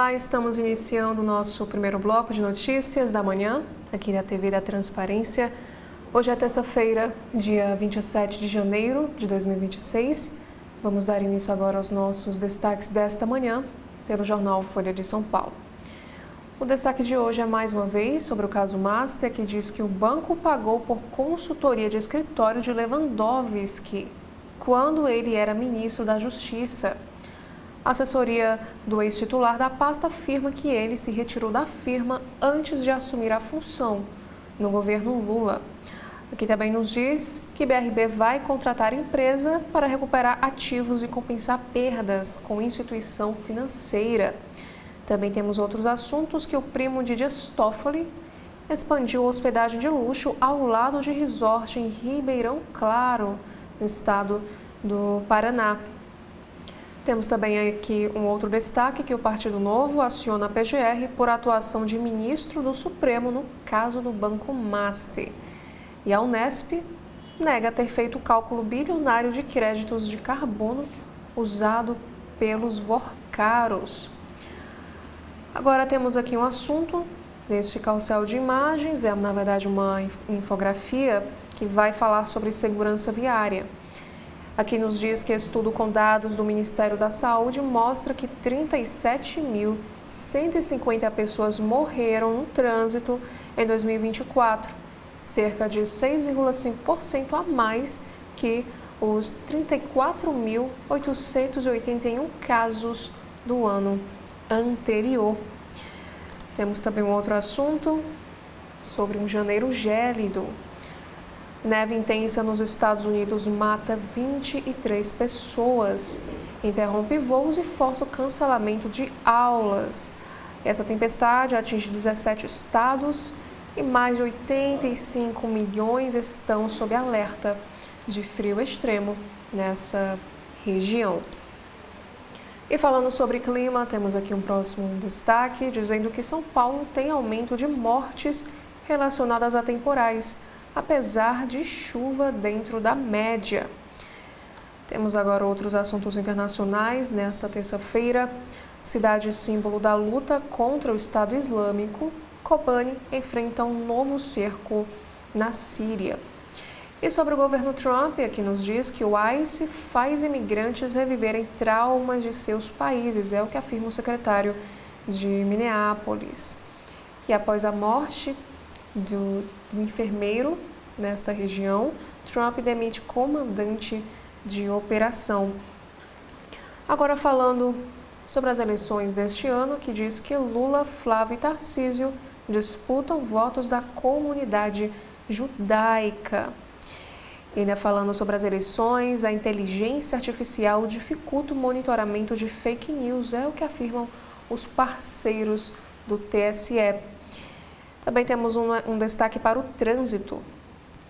Olá, estamos iniciando o nosso primeiro bloco de notícias da manhã, aqui da TV da Transparência. Hoje é terça-feira, dia 27 de janeiro de 2026. Vamos dar início agora aos nossos destaques desta manhã, pelo jornal Folha de São Paulo. O destaque de hoje é mais uma vez sobre o caso Master, que diz que o banco pagou por consultoria de escritório de Lewandowski, quando ele era ministro da Justiça. A assessoria do ex-titular da pasta afirma que ele se retirou da firma antes de assumir a função no governo Lula. Aqui também nos diz que BRB vai contratar empresa para recuperar ativos e compensar perdas com instituição financeira. Também temos outros assuntos, que o primo de Dias Toffoli expandiu a hospedagem de luxo ao lado de resort em Ribeirão Claro, no estado do Paraná. Temos também aqui um outro destaque, que o Partido Novo aciona a PGR por atuação de ministro do Supremo no caso do Banco Master. E a Unesp nega ter feito o cálculo bilionário de créditos de carbono usado pelos workaros. Agora temos aqui um assunto neste carrossel de imagens, é na verdade uma infografia que vai falar sobre segurança viária. Aqui nos diz que estudo com dados do Ministério da Saúde mostra que 37.150 pessoas morreram no trânsito em 2024, cerca de 6,5% a mais que os 34.881 casos do ano anterior. Temos também um outro assunto sobre um janeiro gélido. Neve intensa nos Estados Unidos mata 23 pessoas, interrompe voos e força o cancelamento de aulas. Essa tempestade atinge 17 estados e mais de 85 milhões estão sob alerta de frio extremo nessa região. E falando sobre clima, temos aqui um próximo destaque, dizendo que São Paulo tem aumento de mortes relacionadas a temporais, apesar de chuva dentro da média. Temos agora outros assuntos internacionais. Nesta terça-feira, cidade símbolo da luta contra o Estado Islâmico, Kobani enfrenta um novo cerco na Síria. E sobre o governo Trump, aqui nos diz que o ICE faz imigrantes reviverem traumas de seus países, é o que afirma o secretário de Minneapolis. E após a morte do enfermeiro nesta região, Trump demite comandante de operação. Agora falando sobre as eleições deste ano, que diz que Lula, Flávio e Tarcísio disputam votos da comunidade judaica. E ainda falando sobre as eleições, a inteligência artificial dificulta o monitoramento de fake news, é o que afirmam os parceiros do TSE. Também temos um destaque para o trânsito.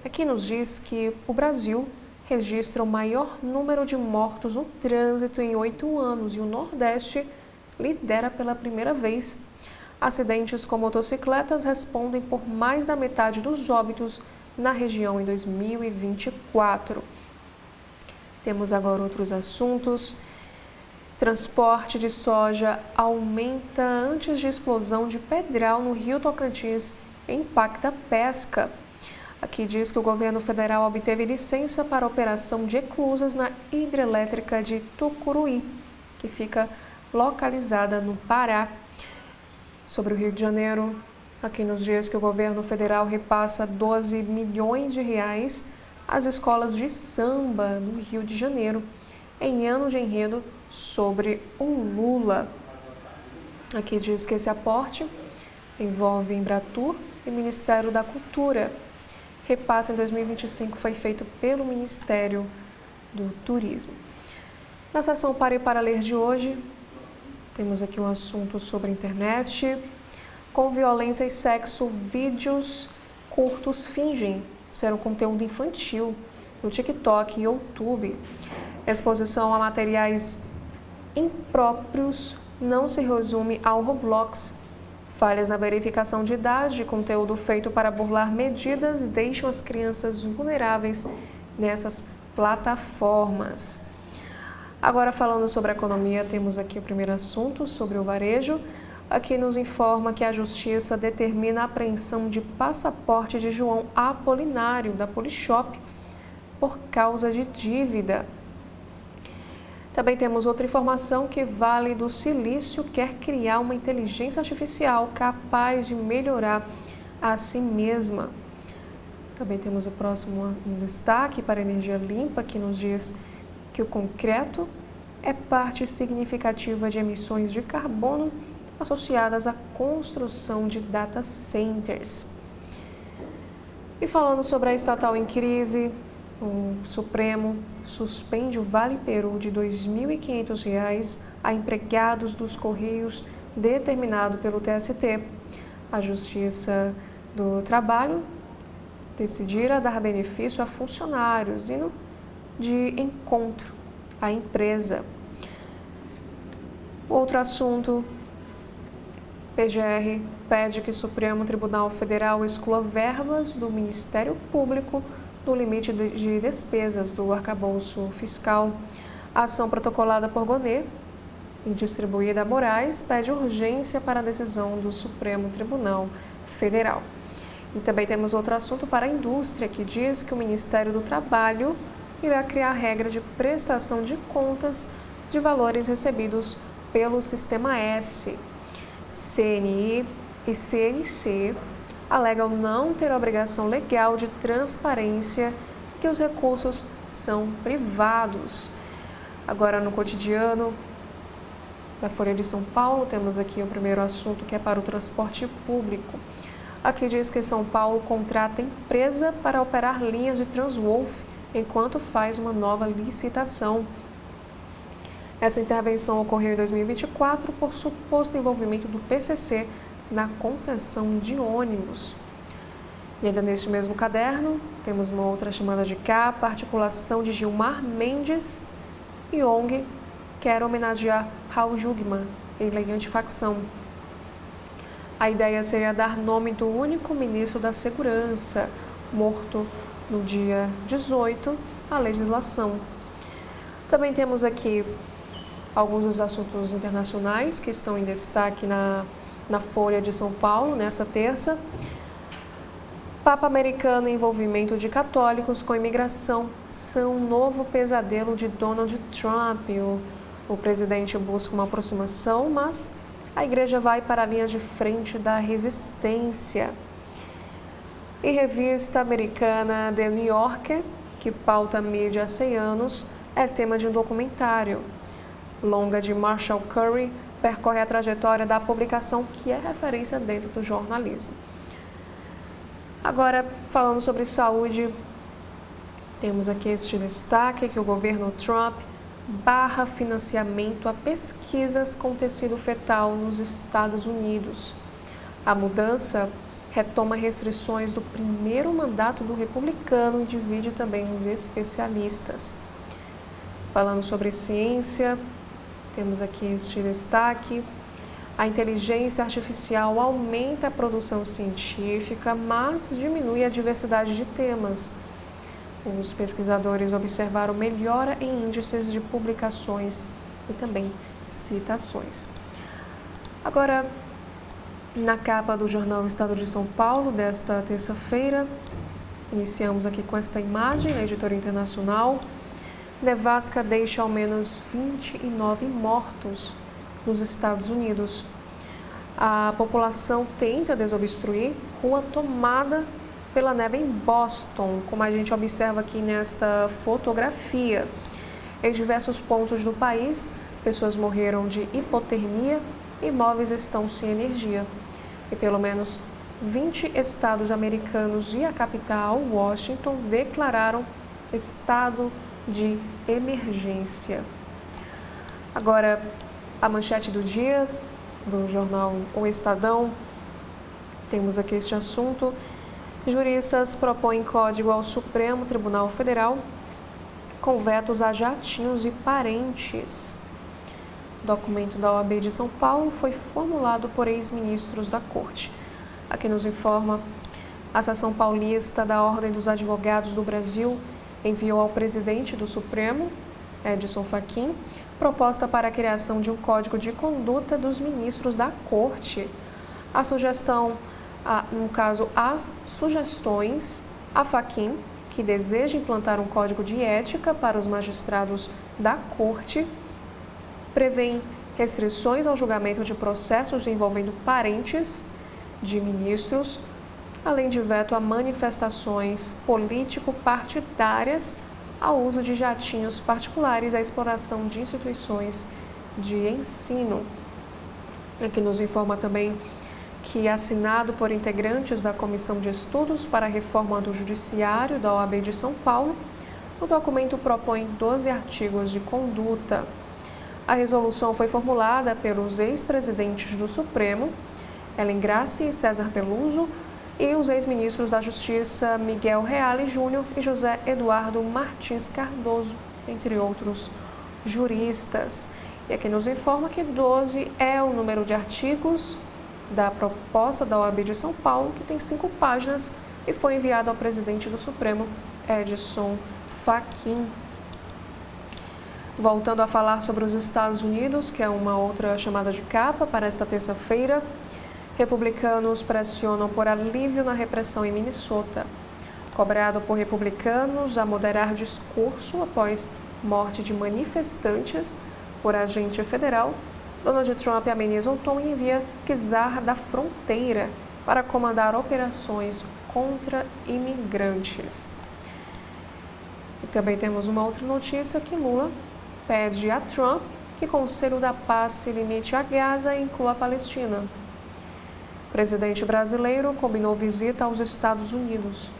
Aqui nos diz que o Brasil registra o maior número de mortos no trânsito em 8 anos e o Nordeste lidera pela primeira vez. Acidentes com motocicletas respondem por mais da metade dos óbitos na região em 2024. Temos agora outros assuntos. Transporte de soja aumenta antes de explosão de pedral no Rio Tocantins e impacta pesca. Aqui diz que o governo federal obteve licença para a operação de eclusas na hidrelétrica de Tucuruí, que fica localizada no Pará. Sobre o Rio de Janeiro, aqui nos diz que o governo federal repassa 12 milhões de reais às escolas de samba no Rio de Janeiro, em ano de enredo sobre o Lula. Aqui diz que esse aporte envolve Embratur e Ministério da Cultura. Repasse em 2025 foi feito pelo Ministério do Turismo. Na seção Para e Para Ler de hoje, temos aqui um assunto sobre a internet. Com violência e sexo, vídeos curtos fingem ser um conteúdo infantil no TikTok e YouTube. Exposição a materiais impróprios não se resume ao Roblox. Falhas na verificação de idade de conteúdo feito para burlar medidas deixam as crianças vulneráveis nessas plataformas. Agora, falando sobre a economia, temos aqui o primeiro assunto sobre o varejo. aqui nos informa que a Justiça determina a apreensão de passaporte de João Apolinário, da Polishop, por causa de dívida. Também temos outra informação que Vale do Silício quer criar uma inteligência artificial capaz de melhorar a si mesma. Também temos o próximo destaque para a energia limpa, que nos diz que o concreto é parte significativa de emissões de carbono associadas à construção de data centers. E falando sobre a estatal em crise, o Supremo suspende o Vale Peru de R$ 2.500 a empregados dos Correios determinado pelo TST. A Justiça do Trabalho decidira dar benefício a funcionários indo de encontro à empresa. Outro assunto, PGR pede que o Supremo Tribunal Federal exclua verbas do Ministério Público do limite de despesas do arcabouço fiscal. A ação protocolada por Gonet e distribuída a Moraes pede urgência para a decisão do Supremo Tribunal Federal. E também temos outro assunto para a indústria, que diz que o Ministério do Trabalho irá criar regra de prestação de contas de valores recebidos pelo Sistema S. CNI e CNC alegam não ter obrigação legal de transparência e que os recursos são privados. Agora, no cotidiano da Folha de São Paulo, temos aqui o primeiro assunto, que é para o transporte público. Aqui diz que São Paulo contrata empresa para operar linhas de Transwolf enquanto faz uma nova licitação. Essa intervenção ocorreu em 2024 por suposto envolvimento do PCC na concessão de ônibus. E ainda neste mesmo caderno, temos uma outra chamada de capa, articulação de Gilmar Mendes e ONG quer homenagear Raul Jungmann em lei antifacção. A ideia seria dar nome do único ministro da Segurança, morto no dia 18, à legislação. Também temos aqui alguns dos assuntos internacionais que estão em destaque na Folha de São Paulo, nesta terça. Papa americano e envolvimento de católicos com imigração são um novo pesadelo de Donald Trump. O presidente busca uma aproximação, mas a igreja vai para a linha de frente da resistência. E revista americana The New Yorker, que pauta a mídia há 100 anos, é tema de um documentário. Longa de Marshall Curry percorre a trajetória da publicação, que é referência dentro do jornalismo. Agora, falando sobre saúde, temos aqui este destaque que o governo Trump barra financiamento a pesquisas com tecido fetal nos Estados Unidos. A mudança retoma restrições do primeiro mandato do republicano e divide também os especialistas. Falando sobre ciência, temos aqui este destaque. A inteligência artificial aumenta a produção científica, mas diminui a diversidade de temas. Os pesquisadores observaram melhora em índices de publicações e também citações. Agora, na capa do jornal Estado de São Paulo, desta terça-feira, iniciamos aqui com esta imagem, na editoria internacional. Nevasca deixa ao menos 29 mortos nos Estados Unidos. A população tenta desobstruir rua tomada pela neve em Boston, como a gente observa aqui nesta fotografia. Em diversos pontos do país, pessoas morreram de hipotermia e imóveis estão sem energia. E pelo menos 20 estados americanos e a capital, Washington, declararam estado de emergência. Agora, a manchete do dia do jornal O Estadão, temos aqui este assunto. Juristas propõem código ao Supremo Tribunal Federal com vetos a jatinhos e parentes. O documento da OAB de São Paulo foi formulado por ex-ministros da Corte. Aqui nos informa a Seção Paulista da Ordem dos Advogados do Brasil enviou ao presidente do Supremo, Edson Fachin, proposta para a criação de um código de conduta dos ministros da Corte. A sugestão, as sugestões a Fachin, que deseja implantar um código de ética para os magistrados da Corte, prevêem restrições ao julgamento de processos envolvendo parentes de ministros, além de veto a manifestações político-partidárias, ao uso de jatinhos particulares, à exploração de instituições de ensino. Aqui nos informa também que, assinado por integrantes da Comissão de Estudos para a Reforma do Judiciário da OAB de São Paulo, o documento propõe 12 artigos de conduta. A resolução foi formulada pelos ex-presidentes do Supremo, Helen Grace e César Peluso, e os ex-ministros da Justiça Miguel Reale Júnior e José Eduardo Martins Cardoso, entre outros juristas. E aqui nos informa que 12 é o número de artigos da proposta da OAB de São Paulo, que tem 5 páginas e foi enviado ao presidente do Supremo, Edson Fachin. Voltando a falar sobre os Estados Unidos, que é uma outra chamada de capa para esta terça-feira, republicanos pressionam por alívio na repressão em Minnesota. Cobrado por republicanos a moderar discurso após morte de manifestantes por agente federal, Donald Trump ameniza o tom e envia czar da fronteira para comandar operações contra imigrantes. E também temos uma outra notícia que Lula pede a Trump que o Conselho da Paz se limite a Gaza e inclua a Palestina. O presidente brasileiro combinou visita aos Estados Unidos.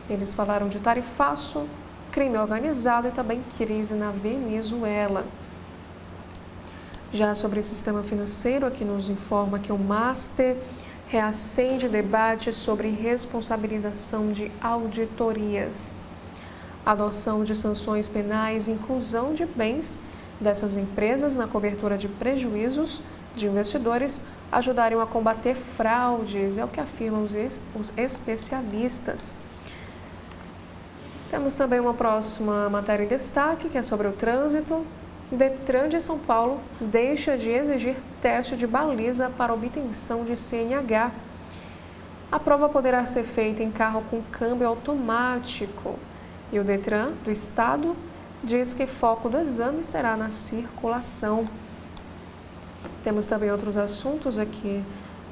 Eles falaram de tarifaço, crime organizado e também crise na Venezuela. Já sobre o sistema financeiro, aqui nos informa que o Master reacende debate sobre responsabilização de auditorias. Adoção de sanções penais e inclusão de bens dessas empresas na cobertura de prejuízos de investidores ajudarem a combater fraudes, é o que afirmam os especialistas. Temos também uma próxima matéria em destaque, que é sobre o trânsito. Detran de São Paulo deixa de exigir teste de baliza para obtenção de CNH. A prova poderá ser feita em carro com câmbio automático. E o Detran do Estado diz que foco do exame será na circulação. Temos também outros assuntos aqui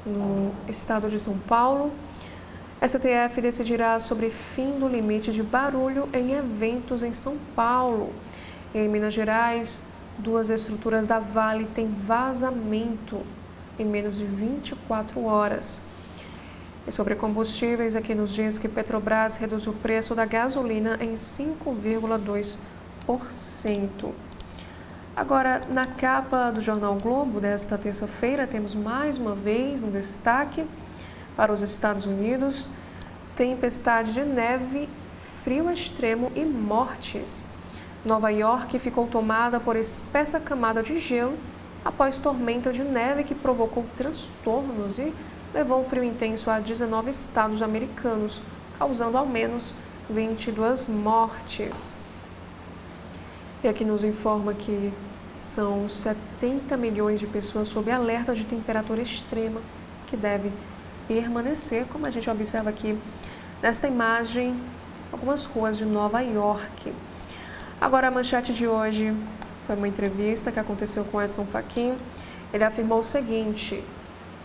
no Estado de São Paulo. STF decidirá sobre fim do limite de barulho em eventos em São Paulo. Em Minas Gerais, 2 estruturas da Vale têm vazamento em menos de 24 horas. E sobre combustíveis, aqui nos diz que Petrobras reduz o preço da gasolina em 5,2%. Agora, na capa do Jornal Globo desta terça-feira, temos mais uma vez um destaque para os Estados Unidos: tempestade de neve, frio extremo e mortes. Nova York ficou tomada por espessa camada de gelo após tormenta de neve que provocou transtornos e levou um frio intenso a 19 estados americanos, causando ao menos 22 mortes. E aqui nos informa que são 70 milhões de pessoas sob alerta de temperatura extrema, que deve permanecer, como a gente observa aqui nesta imagem, algumas ruas de Nova York. Agora, a manchete de hoje foi uma entrevista que aconteceu com Edson Fachin. Ele afirmou o seguinte: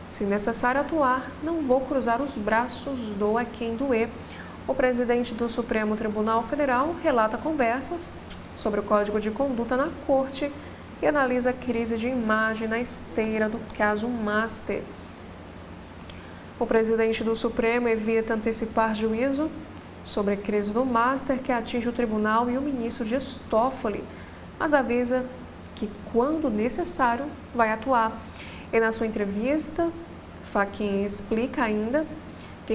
se necessário atuar, não vou cruzar os braços, doa quem doer. O presidente do Supremo Tribunal Federal relata conversas sobre o Código de Conduta na Corte e analisa a crise de imagem na esteira do caso Master. O presidente do Supremo evita antecipar juízo sobre a crise do Master que atinge o tribunal e o ministro Dias Toffoli, mas avisa que, quando necessário, vai atuar. E na sua entrevista, Fachin explica ainda que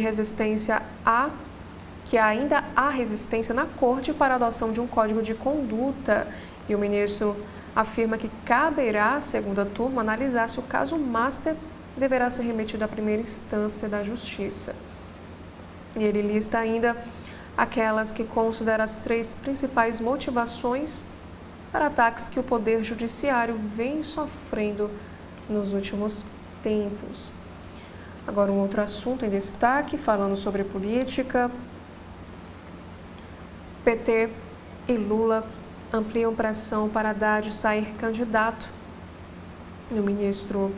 ainda há resistência na Corte para a adoção de um código de conduta, e o ministro afirma que caberá à segunda turma analisar se o caso Master deverá ser remetido à primeira instância da Justiça. E ele lista ainda aquelas que considera as 3 principais motivações para ataques que o Poder Judiciário vem sofrendo nos últimos tempos. Agora, um outro assunto em destaque, falando sobre política. PT e Lula ampliam pressão para Haddad sair candidato. O ministro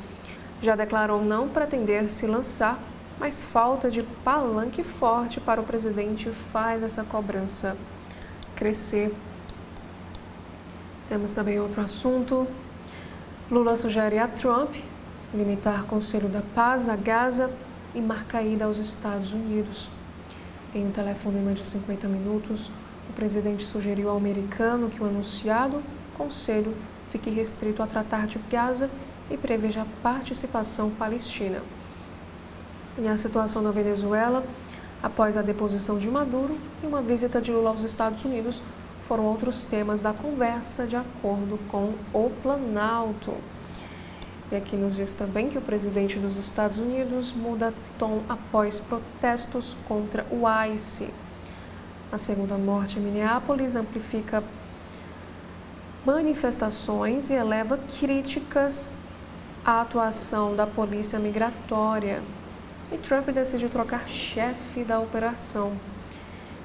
já declarou não pretender se lançar, mas falta de palanque forte para o presidente faz essa cobrança crescer. Temos também outro assunto. Lula sugere a Trump limitar Conselho da Paz a Gaza e marca a ida aos Estados Unidos. Em um telefonema de 50 minutos, o presidente sugeriu ao americano que o anunciado conselho fique restrito a tratar de Gaza e preveja a participação palestina. E a situação na Venezuela, após a deposição de Maduro e uma visita de Lula aos Estados Unidos, foram outros temas da conversa, de acordo com o Planalto. E aqui nos diz também que o presidente dos Estados Unidos muda tom após protestos contra o ICE. A segunda morte em Minneapolis amplifica manifestações e eleva críticas à atuação da polícia migratória. E Trump decide trocar chefe da operação.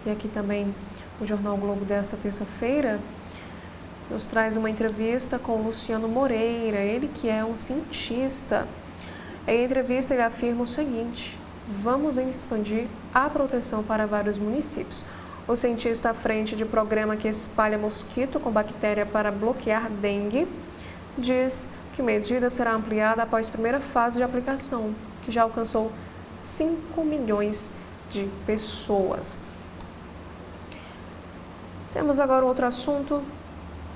E aqui também o jornal Globo desta terça-feira nos traz uma entrevista com Luciano Moreira, ele que é um cientista. Em entrevista ele afirma o seguinte: vamos expandir a proteção para vários municípios. O cientista à frente de programa que espalha mosquito com bactéria para bloquear dengue diz que a medida será ampliada após a primeira fase de aplicação, que já alcançou 5 milhões de pessoas. Temos agora outro assunto,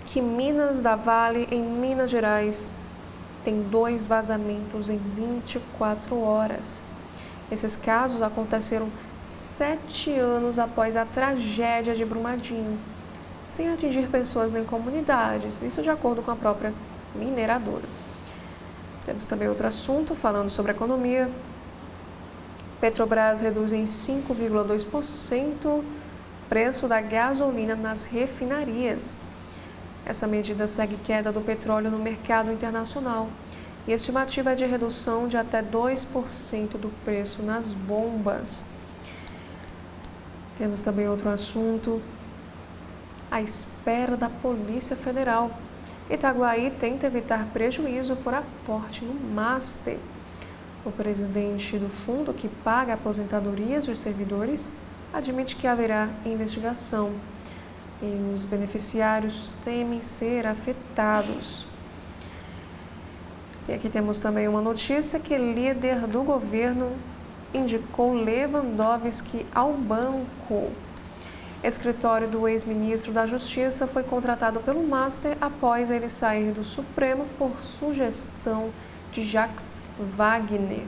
que Minas da Vale, em Minas Gerais, tem 2 vazamentos em 24 horas. Esses casos aconteceram 7 anos após a tragédia de Brumadinho, sem atingir pessoas nem comunidades, isso de acordo com a própria mineradora. Temos também outro assunto, falando sobre economia. Petrobras reduz em 5,2% preço da gasolina nas refinarias. Essa medida segue queda do petróleo no mercado internacional e a estimativa é de redução de até 2% do preço nas bombas. Temos também outro assunto, à espera da Polícia Federal. Itaguaí tenta evitar prejuízo por aporte no Master. O presidente do fundo, que paga aposentadorias dos servidores, admite que haverá investigação e os beneficiários temem ser afetados. E aqui temos também uma notícia que líder do governo indicou Lewandowski ao banco. Escritório do ex-ministro da Justiça foi contratado pelo Master após ele sair do Supremo por sugestão de Jacques Wagner.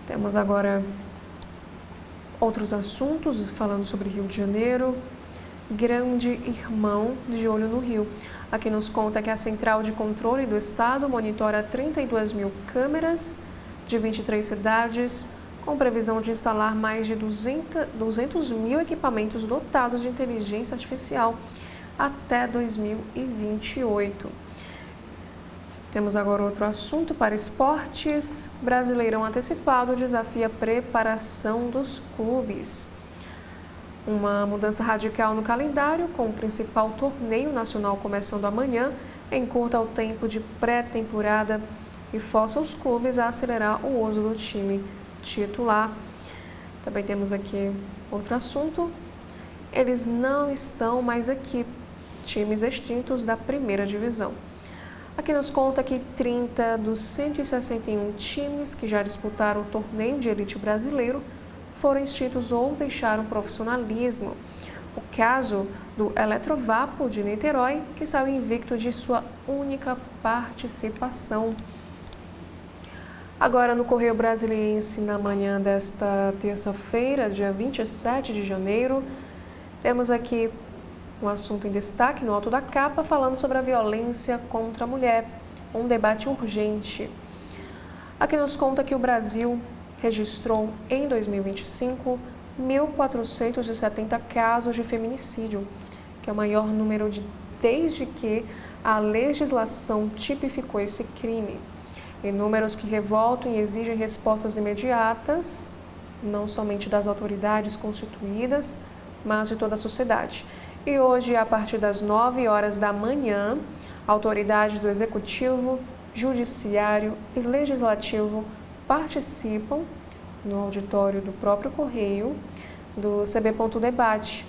Temos agora outros assuntos, falando sobre Rio de Janeiro. Grande Irmão de olho no Rio. Aqui nos conta que a Central de Controle do Estado monitora 32 mil câmeras de 23 cidades, com previsão de instalar mais de 200 mil equipamentos dotados de inteligência artificial até 2028. Temos agora outro assunto para esportes. Brasileirão antecipado desafia a preparação dos clubes. Uma mudança radical no calendário, com o principal torneio nacional começando amanhã, encurta o tempo de pré-temporada e força os clubes a acelerar o uso do time titular. Também temos aqui outro assunto. Eles não estão mais aqui, times extintos da primeira divisão. Aqui nos conta que 30 dos 161 times que já disputaram o torneio de elite brasileiro foram extintos ou deixaram o profissionalismo. O caso do Eletrovapo de Niterói, que saiu invicto de sua única participação. Agora no Correio Brasiliense, na manhã desta terça-feira, dia 27 de janeiro, temos aqui um assunto em destaque no alto da capa, falando sobre a violência contra a mulher, um debate urgente. Aqui nos conta que o Brasil registrou em 2025 1.470 casos de feminicídio, que é o maior número desde que a legislação tipificou esse crime. Inúmeros que revoltam e exigem respostas imediatas, não somente das autoridades constituídas, mas de toda a sociedade. E hoje, a partir das 9 horas da manhã, autoridades do Executivo, Judiciário e Legislativo participam no auditório do próprio Correio do CB.debate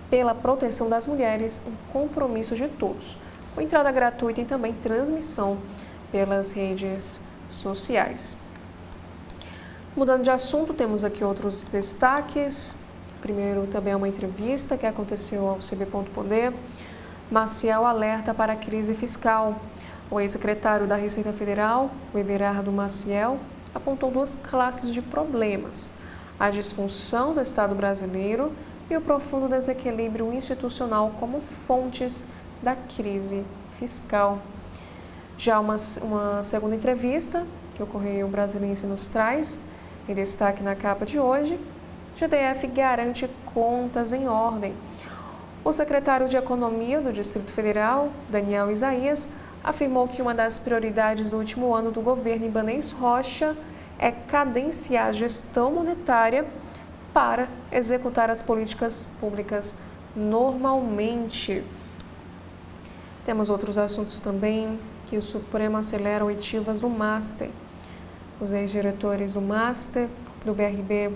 pela proteção das mulheres, um compromisso de todos, com entrada gratuita e também transmissão pelas redes sociais. Mudando de assunto, temos aqui outros destaques. Primeiro, também uma entrevista que aconteceu ao CB.poder. Maciel alerta para a crise fiscal. O ex-secretário da Receita Federal, o Everardo Maciel, apontou duas classes de problemas: a disfunção do Estado brasileiro e o profundo desequilíbrio institucional como fontes da crise fiscal. Já uma segunda entrevista que o Correio Brasiliense nos traz, em destaque na capa de hoje: GDF garante contas em ordem. O secretário de Economia do Distrito Federal, Daniel Isaías, afirmou que uma das prioridades do último ano do governo Ibanez Rocha é cadenciar a gestão monetária para executar as políticas públicas normalmente. Temos outros assuntos também, que o Supremo acelera oitivas do Master. Os ex-diretores do Master, do BRB,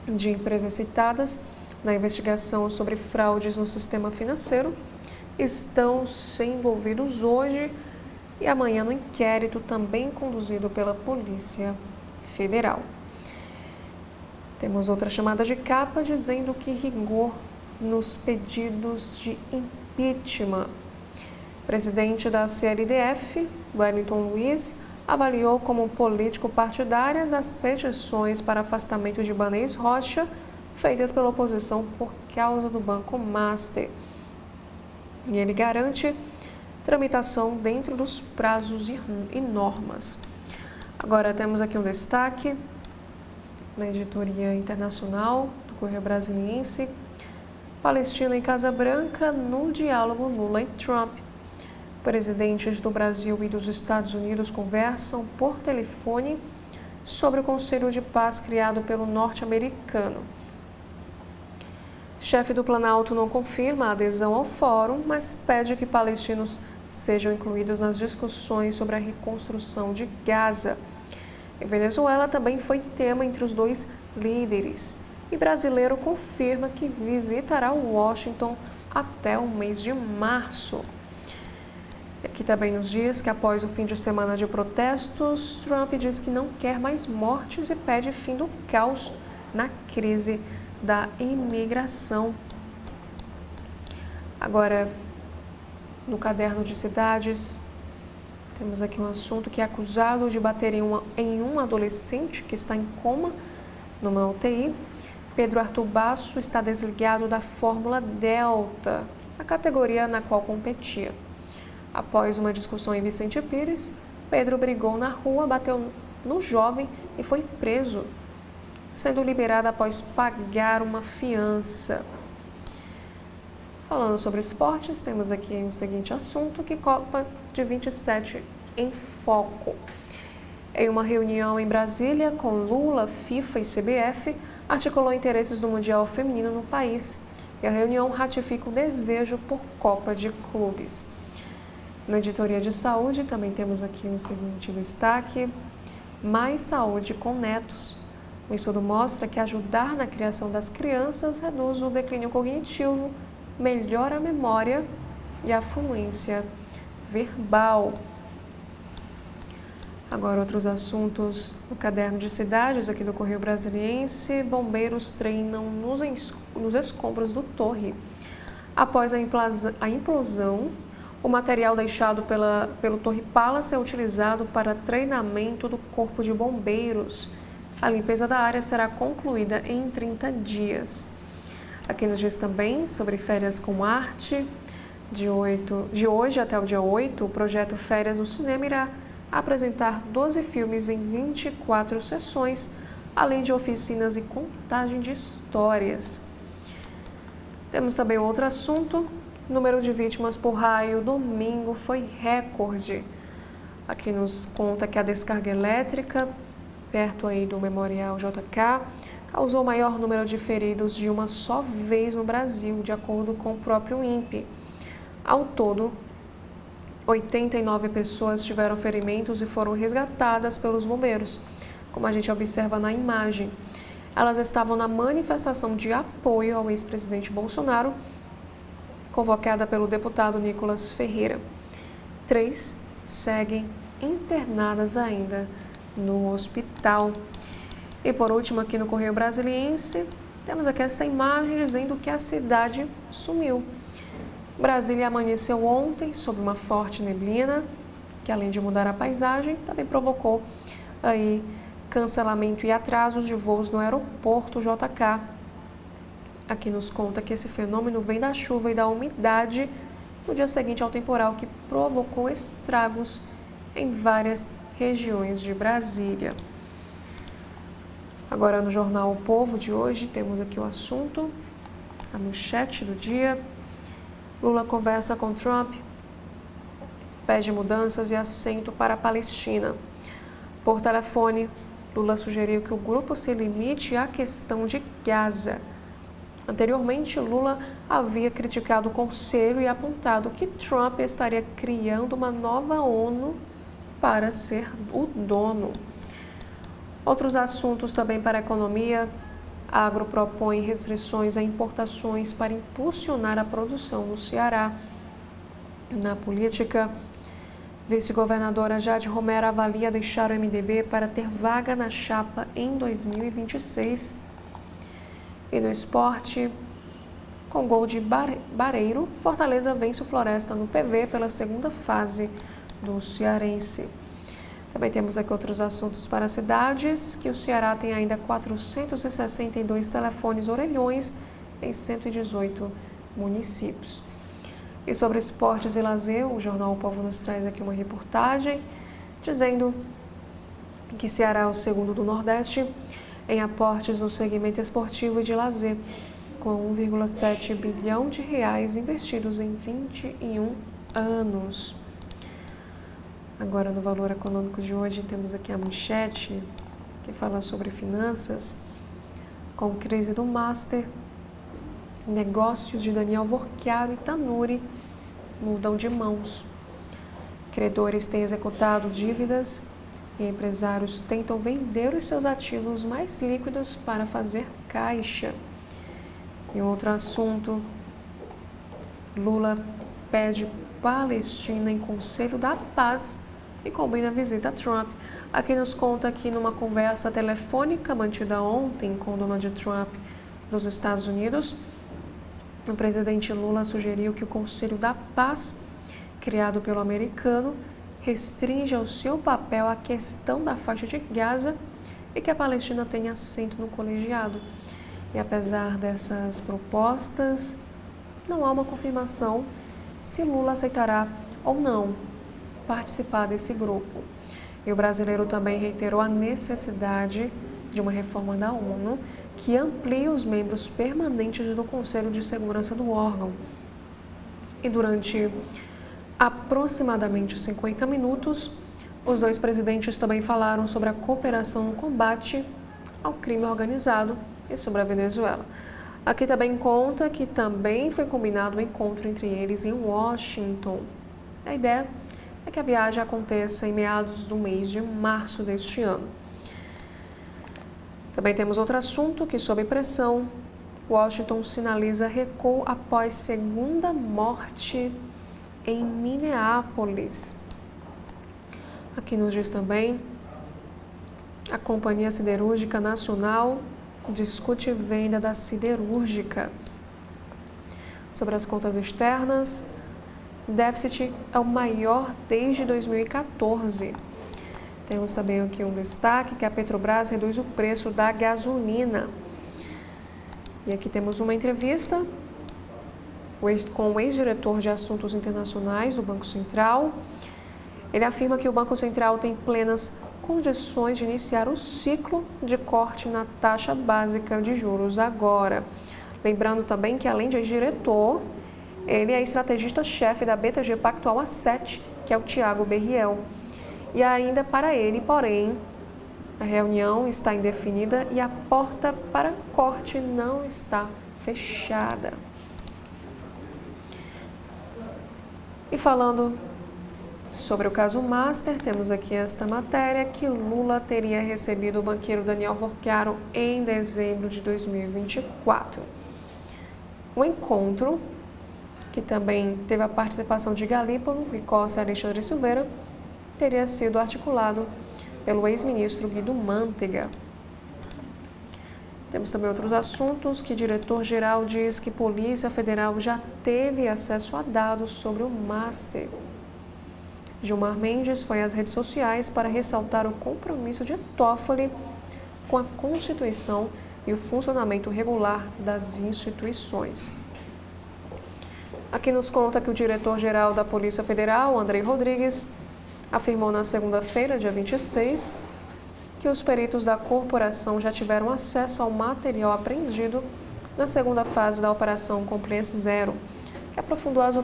de empresas citadas na investigação sobre fraudes no sistema financeiro, estão sendo ouvidos hoje e amanhã no inquérito também conduzido pela Polícia Federal. Temos outra chamada de capa dizendo que rigor nos pedidos de impeachment. O presidente da CLDF, Wellington Luiz, avaliou como político partidárias as petições para afastamento de Ibanez Rocha feitas pela oposição por causa do Banco Master. E ele garante tramitação dentro dos prazos e normas. Agora temos aqui um destaque na editoria internacional do Correio Brasiliense: Palestina e Casa Branca no diálogo Lula e Trump. Presidentes do Brasil e dos Estados Unidos conversam por telefone sobre o Conselho de Paz criado pelo norte-americano. Chefe do Planalto não confirma a adesão ao fórum, mas pede que palestinos sejam incluídos nas discussões sobre a reconstrução de Gaza. E Venezuela também foi tema entre os dois líderes. E brasileiro confirma que visitará Washington até o mês de março. Aqui também nos diz que após o fim de semana de protestos, Trump diz que não quer mais mortes e pede fim do caos na crise da imigração. Agora, no caderno de cidades, temos aqui um assunto que é acusado de bater em um adolescente que está em coma numa UTI. Pedro Arthur Basso está desligado da Fórmula Delta, a categoria na qual competia. Após uma discussão em Vicente Pires, Pedro brigou na rua, bateu no jovem e foi preso, sendo liberado após pagar uma fiança. Falando sobre esportes, temos aqui o seguinte assunto, que Copa de 27 em foco. Em uma reunião em Brasília com Lula, FIFA e CBF, articulou interesses do Mundial Feminino no país e a reunião ratifica o desejo por Copa de Clubes. Na editoria de saúde, também temos aqui o seguinte destaque: mais saúde com netos. O estudo mostra que ajudar na criação das crianças reduz o declínio cognitivo, melhora a memória e a fluência verbal. Agora, outros assuntos no caderno de cidades aqui do Correio Brasiliense: bombeiros treinam nos escombros do Torre. Após a implosão, o material deixado pelo Torre Palace é utilizado para treinamento do Corpo de Bombeiros. A limpeza da área será concluída em 30 dias. Aqui nos diz também sobre férias com arte. De hoje até o dia 8, o projeto Férias no Cinema irá apresentar 12 filmes em 24 sessões, além de oficinas e contagem de histórias. Temos também outro assunto Número de vítimas por raio domingo foi recorde. Aqui nos conta que a descarga elétrica, perto aí do Memorial JK, causou o maior número de feridos de uma só vez no Brasil, de acordo com o próprio INPE. Ao todo, 89 pessoas tiveram ferimentos e foram resgatadas pelos bombeiros, como a gente observa na imagem. Elas estavam na manifestação de apoio ao ex-presidente Bolsonaro, convocada pelo deputado Nicolas Ferreira. 3 seguem internadas ainda no hospital. E por último, aqui no Correio Brasiliense, temos aqui essa imagem dizendo que a cidade sumiu. Brasília amanheceu ontem sob uma forte neblina, que além de mudar a paisagem, também provocou aí cancelamento e atrasos de voos no aeroporto JK. Aqui nos conta que esse fenômeno vem da chuva e da umidade no dia seguinte ao temporal que provocou estragos em várias regiões de Brasília. Agora no jornal O Povo de hoje temos aqui o assunto, a manchete do dia. Lula conversa com Trump, pede mudanças e assento para a Palestina. Por telefone, Lula sugeriu que o grupo se limite à questão de Gaza. Anteriormente, Lula havia criticado o Conselho e apontado que Trump estaria criando uma nova ONU para ser o dono. Outros assuntos também para a economia. A Agro propõe restrições a importações para impulsionar a produção no Ceará. Na política, vice-governadora Jade Romero avalia deixar o MDB para ter vaga na chapa em 2026. E no esporte, com gol de Bareiro, Fortaleza vence o Floresta no PV pela segunda fase do Cearense. Também temos aqui outros assuntos para cidades, que o Ceará tem ainda 462 telefones orelhões em 118 municípios. E sobre esportes e lazer, o jornal O Povo nos traz aqui uma reportagem dizendo que Ceará é o segundo do Nordeste em aportes no segmento esportivo e de lazer, com 1,7 bilhão de reais investidos em 21 anos. Agora, no Valor Econômico de hoje, temos aqui a manchete que fala sobre finanças. Com crise do Master, negócios de Daniel Vorchiaro e Tanuri mudam de mãos. Credores têm executado dívidas e empresários tentam vender os seus ativos mais líquidos para fazer caixa. E outro assunto, Lula pede Palestina em Conselho da Paz e combina a visita a Trump. Aqui nos conta que numa conversa telefônica mantida ontem com Donald Trump nos Estados Unidos, o presidente Lula sugeriu que o Conselho da Paz, criado pelo americano, restringe ao seu papel a questão da faixa de Gaza e que a Palestina tenha assento no colegiado. E apesar dessas propostas, não há uma confirmação se Lula aceitará ou não participar desse grupo. E o brasileiro também reiterou a necessidade de uma reforma da ONU que amplie os membros permanentes do Conselho de Segurança do órgão. E durante aproximadamente 50 minutos, os dois presidentes também falaram sobre a cooperação no combate ao crime organizado e sobre a Venezuela. Aqui também conta que também foi combinado um encontro entre eles em Washington. A ideia é que a viagem aconteça em meados do mês de março deste ano. Também temos outro assunto que, sob pressão, Washington sinaliza recuo após segunda morte em Minneapolis. Aqui nos diz também, a Companhia Siderúrgica Nacional discute venda da siderúrgica. Sobre as contas externas, o déficit é o maior desde 2014. Temos também aqui um destaque que a Petrobras reduz o preço da gasolina. E aqui temos uma entrevista com o ex-diretor de Assuntos Internacionais do Banco Central. Ele afirma que o Banco Central tem plenas condições de iniciar o ciclo de corte na taxa básica de juros agora. Lembrando também que, além de ex-diretor, Ele é estrategista-chefe da BTG Pactual Asset, que é o Thiago Berriel. E ainda para ele, porém, a reunião está indefinida e a porta para corte não está fechada. E falando sobre o caso Master, temos aqui esta matéria que Lula teria recebido o banqueiro Daniel Vorcaro em dezembro de 2024. O encontro, que também teve a participação de Galípolo e Costa Alexandre Silveira, teria sido articulado pelo ex-ministro Guido Mantega. Temos também outros assuntos que o diretor-geral diz que Polícia Federal já teve acesso a dados sobre o Master. Gilmar Mendes foi às redes sociais para ressaltar o compromisso de Toffoli com a Constituição e o funcionamento regular das instituições. Aqui nos conta que o diretor-geral da Polícia Federal, Andrei Rodrigues, afirmou na segunda-feira, dia 26, que os peritos da corporação já tiveram acesso ao material apreendido na segunda fase da Operação Compliance Zero, que aprofundou as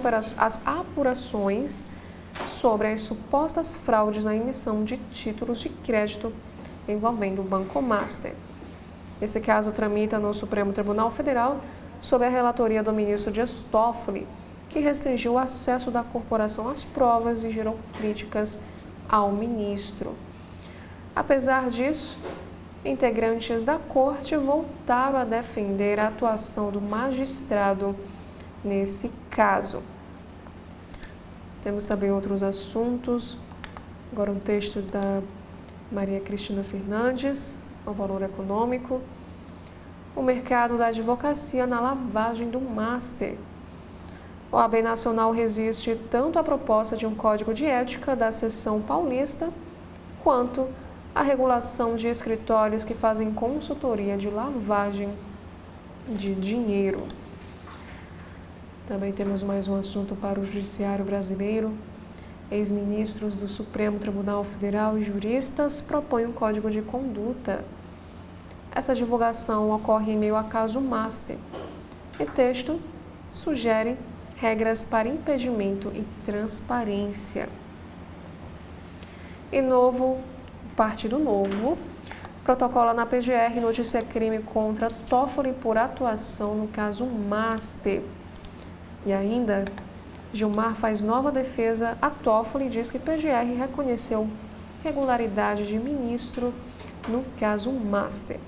apurações sobre as supostas fraudes na emissão de títulos de crédito envolvendo o Banco Master. Esse caso tramita no Supremo Tribunal Federal sob a relatoria do ministro Dias Toffoli, que restringiu o acesso da corporação às provas e gerou críticas ao ministro. Apesar disso, integrantes da corte voltaram a defender a atuação do magistrado nesse caso. Temos também outros assuntos. Agora um texto da Maria Cristina Fernandes, ao Valor Econômico. O mercado da advocacia na lavagem do Master. O OAB Nacional resiste tanto à proposta de um código de ética da seção paulista, quanto à regulação de escritórios que fazem consultoria de lavagem de dinheiro. Também temos mais um assunto para o Judiciário brasileiro. Ex-ministros do Supremo Tribunal Federal e juristas propõem um código de conduta. Essa divulgação ocorre em meio ao caso Master. E texto sugere regras para impedimento e transparência. E Partido Novo protocola na PGR notícia crime contra Toffoli por atuação no caso Master. E ainda, Gilmar faz nova defesa a Toffoli e diz que PGR reconheceu regularidade de ministro no caso Master.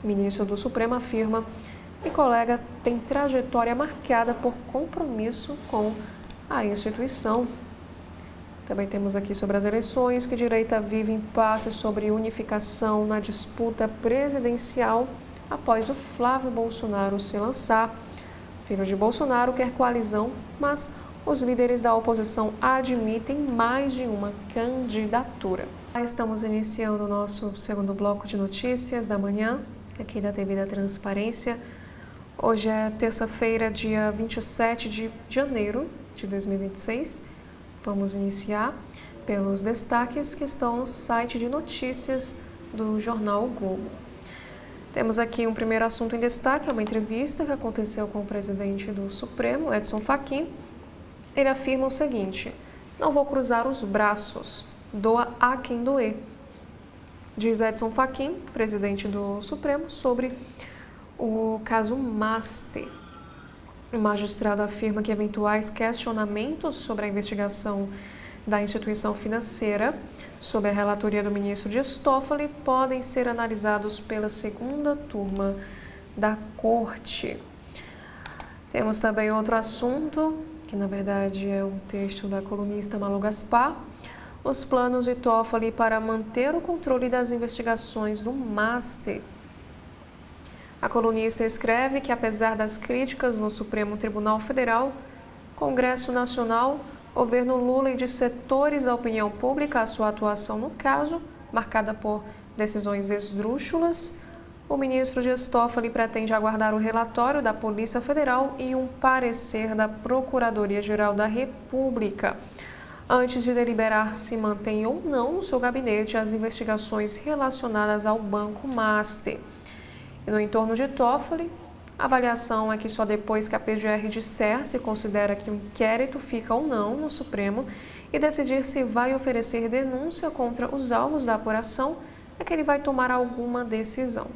O ministro do Supremo afirma que colega tem trajetória marcada por compromisso com a instituição. Também temos aqui sobre as eleições, que direita vive impasse sobre unificação na disputa presidencial após o Flávio Bolsonaro se lançar. Filho de Bolsonaro quer coalizão, mas os líderes da oposição admitem mais de uma candidatura. Estamos iniciando o nosso segundo bloco de notícias da manhã, aqui da TV da Transparência. Hoje é terça-feira, dia 27 de janeiro de 2026. Vamos iniciar pelos destaques que estão no site de notícias do jornal o Globo. Temos aqui um primeiro assunto em destaque, é uma entrevista que aconteceu com o presidente do Supremo, Edson Fachin. Ele afirma o seguinte: não vou cruzar os braços, doa a quem doer. Diz Edson Fachin, presidente do Supremo, sobre o caso Master. O magistrado afirma que eventuais questionamentos sobre a investigação da instituição financeira, sob a relatoria do ministro Dias Toffoli, podem ser analisados pela segunda turma da Corte. Temos também outro assunto, que na verdade é um texto da colunista Malu Gaspar, os planos de Toffoli para manter o controle das investigações do Master. A colunista escreve que, apesar das críticas no Supremo Tribunal Federal, Congresso Nacional, governo Lula e de setores da opinião pública a sua atuação no caso, marcada por decisões esdrúxulas, o ministro Dias Toffoli pretende aguardar o relatório da Polícia Federal e um parecer da Procuradoria-Geral da República, antes de deliberar se mantém ou não no seu gabinete as investigações relacionadas ao Banco Master. E no entorno de Toffoli, A avaliação é que só depois que a PGR disser se considera que o inquérito fica ou não no Supremo e decidir se vai oferecer denúncia contra os alvos da apuração, é que ele vai tomar alguma decisão.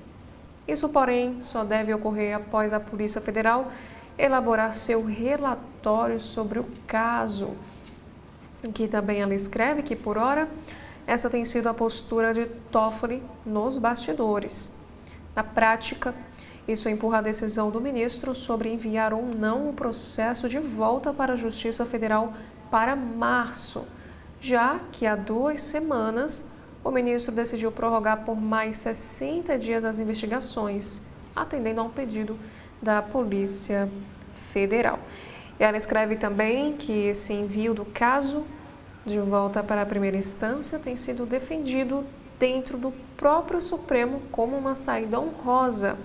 Isso, porém, só deve ocorrer após a Polícia Federal elaborar seu relatório sobre o caso. Aqui também ela escreve que, por hora, essa tem sido a postura de Toffoli nos bastidores. Na prática, isso empurra a decisão do ministro sobre enviar ou não o processo de volta para a Justiça Federal para março, já que há 2 semanas o ministro decidiu prorrogar por mais 60 dias as investigações, atendendo a um pedido da Polícia Federal. E ela escreve também que esse envio do caso de volta para a primeira instância tem sido defendido dentro do próprio Supremo como uma saída honrosa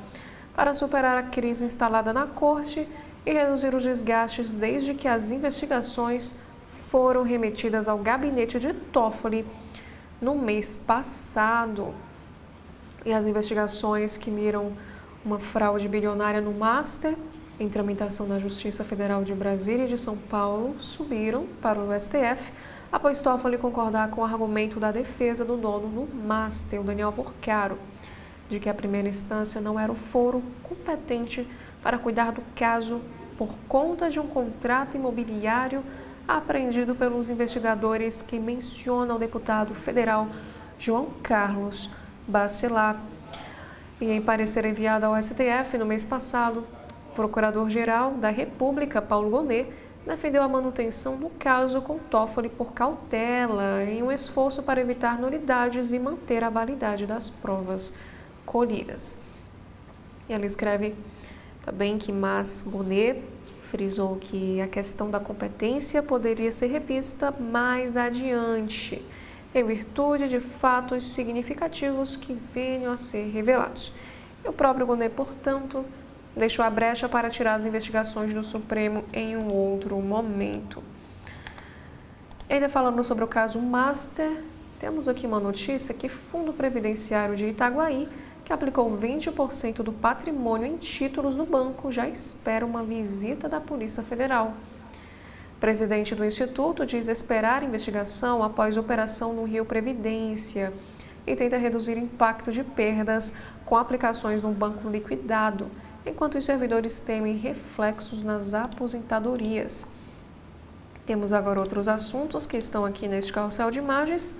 para superar a crise instalada na Corte e reduzir os desgastes desde que as investigações foram remetidas ao gabinete de Toffoli no mês passado. E as investigações que miram uma fraude bilionária no Master, em tramitação na Justiça Federal de Brasília e de São Paulo, subiram para o STF, após Toffoli concordar com o argumento da defesa do dono no Master, o Daniel Vorcaro, de que a primeira instância não era o foro competente para cuidar do caso por conta de um contrato imobiliário apreendido pelos investigadores que menciona o deputado federal João Carlos Bacelar. E em parecer enviado ao STF no mês passado, o Procurador-Geral da República, Paulo Gonet, defendeu a manutenção do caso com Toffoli por cautela, em um esforço para evitar nulidades e manter a validade das provas colhidas. E ela escreve também que Gonet frisou que a questão da competência poderia ser revista mais adiante, em virtude de fatos significativos que venham a ser revelados. E o próprio Gonet, portanto, deixou a brecha para tirar as investigações do Supremo em um outro momento. Ainda falando sobre o caso Master, temos aqui uma notícia que Fundo Previdenciário de Itaguaí, que aplicou 20% do patrimônio em títulos no banco, já espera uma visita da Polícia Federal. O presidente do Instituto diz esperar investigação após operação no Rio Previdência e tenta reduzir o impacto de perdas com aplicações no banco liquidado, enquanto os servidores temem reflexos nas aposentadorias. Temos agora outros assuntos que estão aqui neste carrossel de imagens.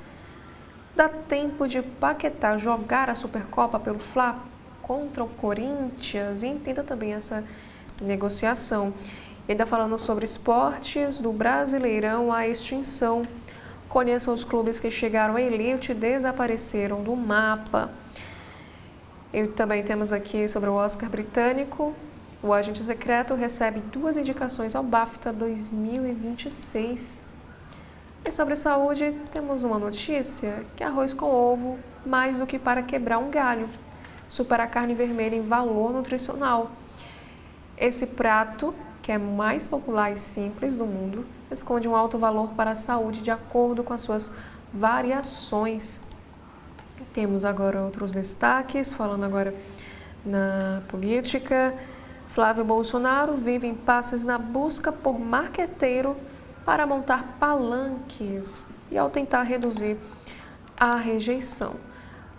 Dá tempo de Paquetá jogar a Supercopa pelo Fla contra o Corinthians? E entenda também essa negociação. E ainda falando sobre esportes, do Brasileirão à extinção. Conheçam os clubes que chegaram à elite e desapareceram do mapa. E também temos aqui sobre o Oscar britânico. O agente secreto recebe 2 indicações ao BAFTA 2026. E sobre saúde, temos uma notícia que arroz com ovo, mais do que para quebrar um galho, supera a carne vermelha em valor nutricional. Esse prato, que é o mais popular e simples do mundo, esconde um alto valor para a saúde de acordo com as suas variações. Temos agora outros destaques, falando agora na política. Flávio Bolsonaro vive impasses na busca por marqueteiro para montar palanques e ao tentar reduzir a rejeição.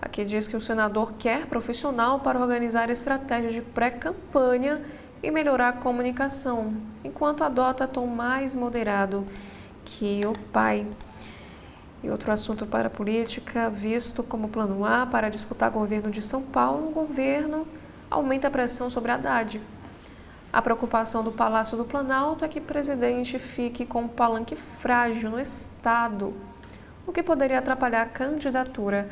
Aqui diz que o senador quer profissional para organizar estratégias de pré-campanha e melhorar a comunicação, enquanto adota tom mais moderado que o pai. E outro assunto para a política, visto como plano A para disputar governo de São Paulo, o governo aumenta a pressão sobre Haddad. A preocupação do Palácio do Planalto é que o presidente fique com um palanque frágil no Estado, o que poderia atrapalhar a candidatura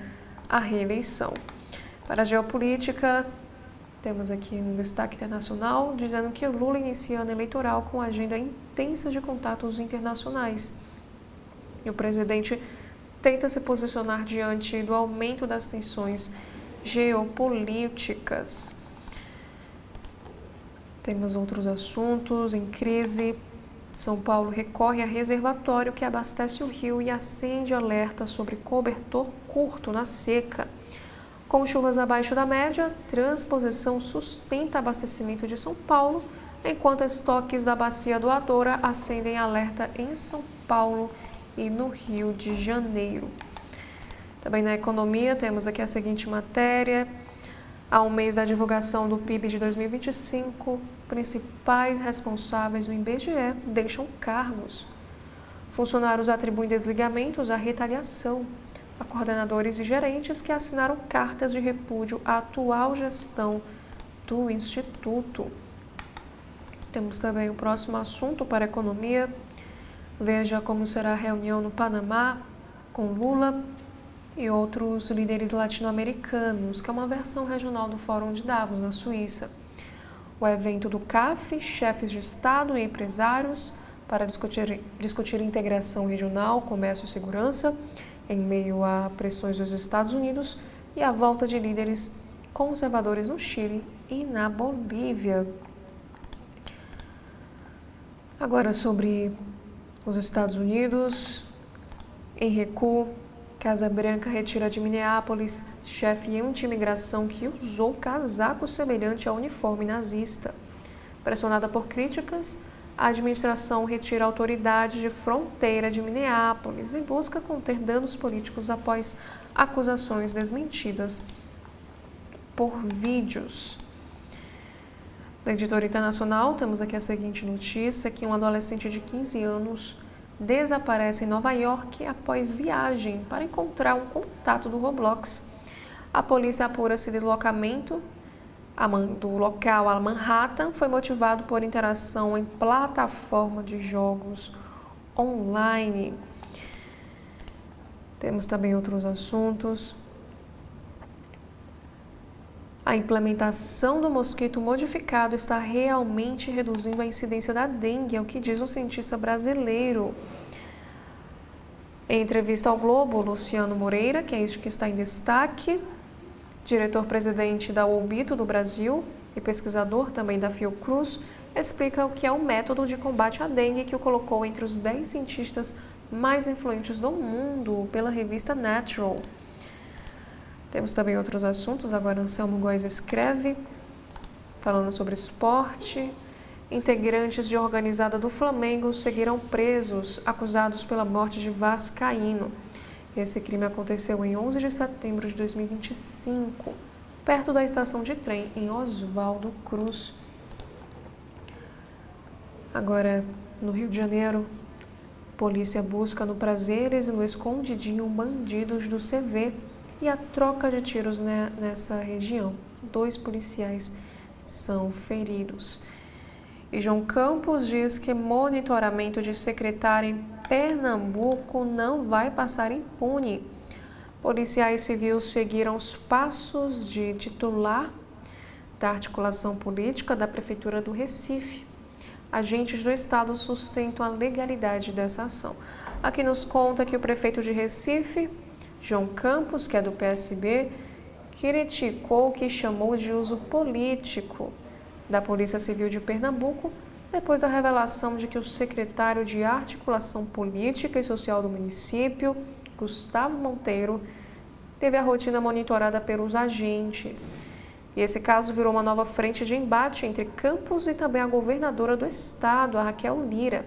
à reeleição. Para a geopolítica, temos aqui um destaque internacional, dizendo que Lula inicia ano eleitoral com agenda intensa de contatos internacionais. E o presidente tenta se posicionar diante do aumento das tensões geopolíticas. Temos outros assuntos em crise. São Paulo recorre a reservatório que abastece o rio e acende alerta sobre cobertor curto na seca. Com chuvas abaixo da média, transposição sustenta abastecimento de São Paulo, enquanto estoques da bacia doadora acendem alerta em São Paulo e no Rio de Janeiro. Também na economia, temos aqui a seguinte matéria. Há um mês da divulgação do PIB de 2025, principais responsáveis do IBGE deixam cargos. Funcionários atribuem desligamentos à retaliação a coordenadores e gerentes que assinaram cartas de repúdio à atual gestão do Instituto. Temos também o próximo assunto para a economia. Veja como será a reunião no Panamá com Lula e outros líderes latino-americanos, que é uma versão regional do Fórum de Davos, na Suíça. O evento do CAF, chefes de Estado e empresários, para discutir integração regional, comércio e segurança, em meio a pressões dos Estados Unidos e a volta de líderes conservadores no Chile e na Bolívia. Agora sobre os Estados Unidos. Em recuo, Casa Branca retira de Minneapolis chefe anti-imigração que usou casaco semelhante ao uniforme nazista. Pressionada por críticas, a administração retira a autoridade de fronteira de Minneapolis e busca conter danos políticos após acusações desmentidas por vídeos. Na editora internacional, temos aqui a seguinte notícia, que um adolescente de 15 anos desaparece em Nova York após viagem para encontrar um contato do Roblox. A polícia apura se deslocamento do local a Manhattan foi motivado por interação em plataforma de jogos online. Temos também outros assuntos. A implementação do mosquito modificado está realmente reduzindo a incidência da dengue, é o que diz um cientista brasileiro. Em entrevista ao Globo, Luciano Moreira, que é este que está em destaque, diretor-presidente da UOBITO do Brasil e pesquisador também da Fiocruz, explica o que é o método de combate à dengue que o colocou entre os 10 cientistas mais influentes do mundo pela revista Natural. Temos também outros assuntos. Agora Anselmo Góes escreve, falando sobre esporte. Integrantes de organizada do Flamengo seguirão presos, acusados pela morte de Vascaíno. Esse crime aconteceu em 11 de setembro de 2025, perto da estação de trem em Oswaldo Cruz. Agora, no Rio de Janeiro, polícia busca no Prazeres e no Escondidinho bandidos do CV e a troca de tiros nessa região. 2 policiais são feridos. E João Campos diz que monitoramento de secretário em Pernambuco não vai passar impune. Policiais civis seguiram os passos de titular da articulação política da Prefeitura do Recife. Agentes do Estado sustentam a legalidade dessa ação. Aqui nos conta que o prefeito de Recife, João Campos, que é do PSB, criticou o que chamou de uso político da Polícia Civil de Pernambuco, depois da revelação de que o secretário de Articulação Política e Social do município, Gustavo Monteiro, teve a rotina monitorada pelos agentes. E esse caso virou uma nova frente de embate entre Campos e também a governadora do estado, a Raquel Lira,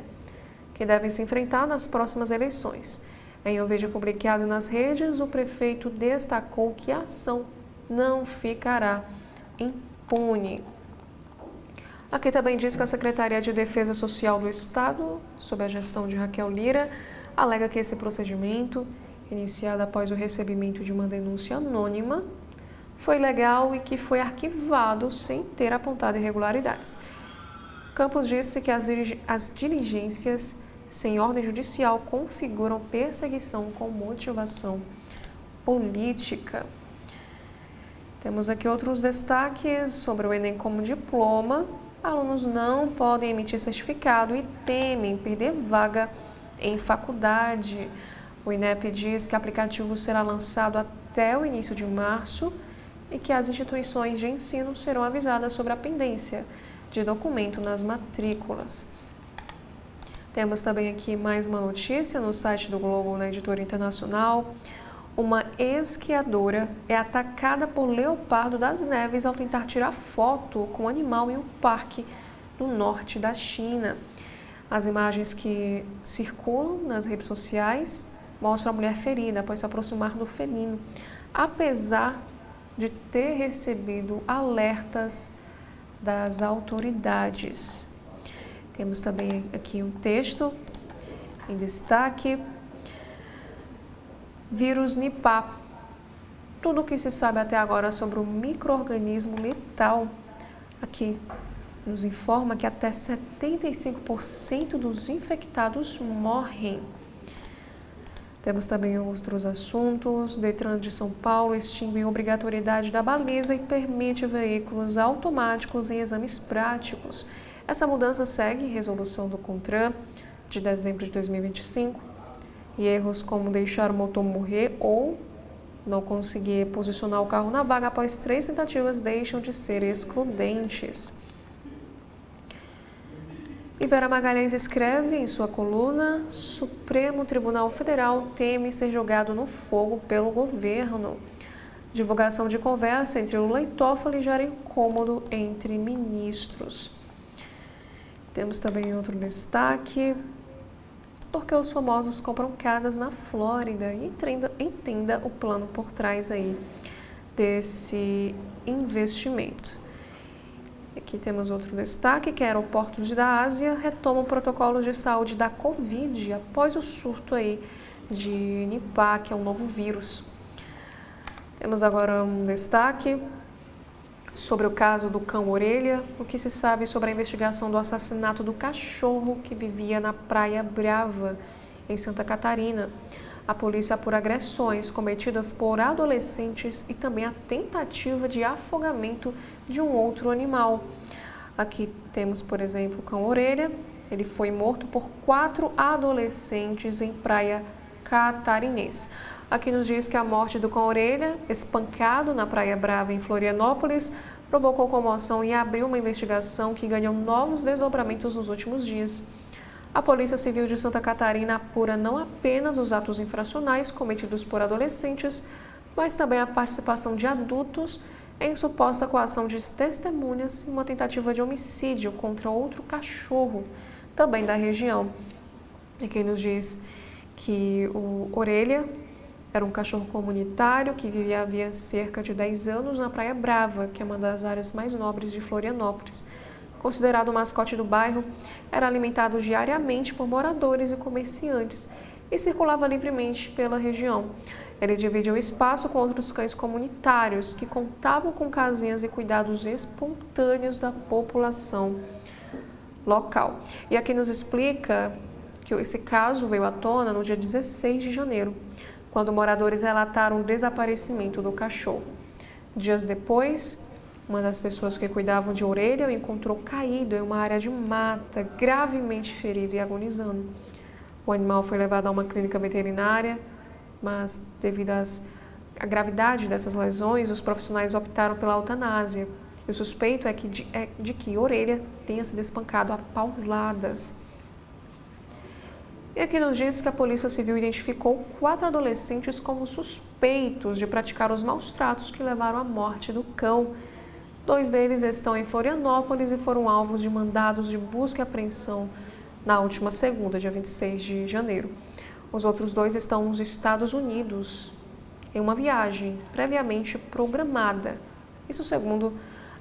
que devem se enfrentar nas próximas eleições. Em um vídeo publicado nas redes, o prefeito destacou que a ação não ficará impune. Aqui também diz que a Secretaria de Defesa Social do Estado, sob a gestão de Raquel Lira, alega que esse procedimento, iniciado após o recebimento de uma denúncia anônima, foi legal e que foi arquivado sem ter apontado irregularidades. Campos disse que as diligências sem ordem judicial configuram perseguição com motivação política. Temos aqui outros destaques sobre o Enem como diploma. Alunos não podem emitir certificado e temem perder vaga em faculdade. O INEP diz que o aplicativo será lançado até o início de março e que as instituições de ensino serão avisadas sobre a pendência de documento nas matrículas. Temos também aqui mais uma notícia no site do Globo, na editora internacional. uma esquiadora é atacada por leopardo das neves ao tentar tirar foto com o animal em um parque no norte da China. As imagens que circulam nas redes sociais mostram a mulher ferida após se aproximar do felino, apesar de ter recebido alertas das autoridades. Temos também aqui um texto em destaque. Vírus Nipah. Tudo o que se sabe até agora sobre o micro-organismo letal aqui nos informa que até 75% dos infectados morrem. Temos também outros assuntos. Detran de São Paulo extingue a obrigatoriedade da baliza e permite veículos automáticos em exames práticos. Essa mudança segue resolução do CONTRAN de dezembro de 2025. E erros como deixar o motor morrer ou não conseguir posicionar o carro na vaga após 3 tentativas deixam de ser excludentes. E Vera Magalhães escreve em sua coluna: Supremo Tribunal Federal teme ser jogado no fogo pelo governo. Divulgação de conversa entre Lula e Toffoli gera incômodo entre ministros. Temos também outro destaque. Porque os famosos compram casas na Flórida, e entenda o plano por trás aí desse investimento. Aqui temos outro destaque, que aeroportos da Ásia retomam protocolos de saúde da Covid após o surto aí de Nipah, que é um novo vírus. Temos agora um destaque sobre o caso do cão orelha, o que se sabe sobre a investigação do assassinato do cachorro que vivia na Praia Brava, em Santa Catarina. A polícia apura agressões cometidas por adolescentes e também a tentativa de afogamento de um outro animal. Aqui temos, por exemplo, o cão orelha. Ele foi morto por 4 adolescentes em Praia Catarinense. Aqui nos diz que a morte do cão-orelha, espancado na Praia Brava, em Florianópolis, provocou comoção e abriu uma investigação que ganhou novos desdobramentos nos últimos dias. A Polícia Civil de Santa Catarina apura não apenas os atos infracionais cometidos por adolescentes, mas também a participação de adultos em suposta coação de testemunhas e uma tentativa de homicídio contra outro cachorro, também da região. Aqui nos diz que o Orelha era um cachorro comunitário que vivia havia cerca de 10 anos na Praia Brava, que é uma das áreas mais nobres de Florianópolis. Considerado o mascote do bairro, era alimentado diariamente por moradores e comerciantes e circulava livremente pela região. Ele dividia o espaço com outros cães comunitários que contavam com casinhas e cuidados espontâneos da população local. E aqui nos explica que esse caso veio à tona no dia 16 de janeiro, quando moradores relataram o desaparecimento do cachorro. Dias depois, uma das pessoas que cuidavam de Orelha o encontrou caído em uma área de mata, gravemente ferido e agonizando. O animal foi levado a uma clínica veterinária, mas devido à gravidade dessas lesões, os profissionais optaram pela eutanásia. E o suspeito é de que Orelha tenha sido espancado a pauladas. E aqui nos diz que a Polícia Civil identificou 4 adolescentes como suspeitos de praticar os maus tratos que levaram à morte do cão. 2 deles estão em Florianópolis e foram alvos de mandados de busca e apreensão na última segunda, dia 26 de janeiro. Os outros 2 estão nos Estados Unidos, em uma viagem previamente programada. Isso segundo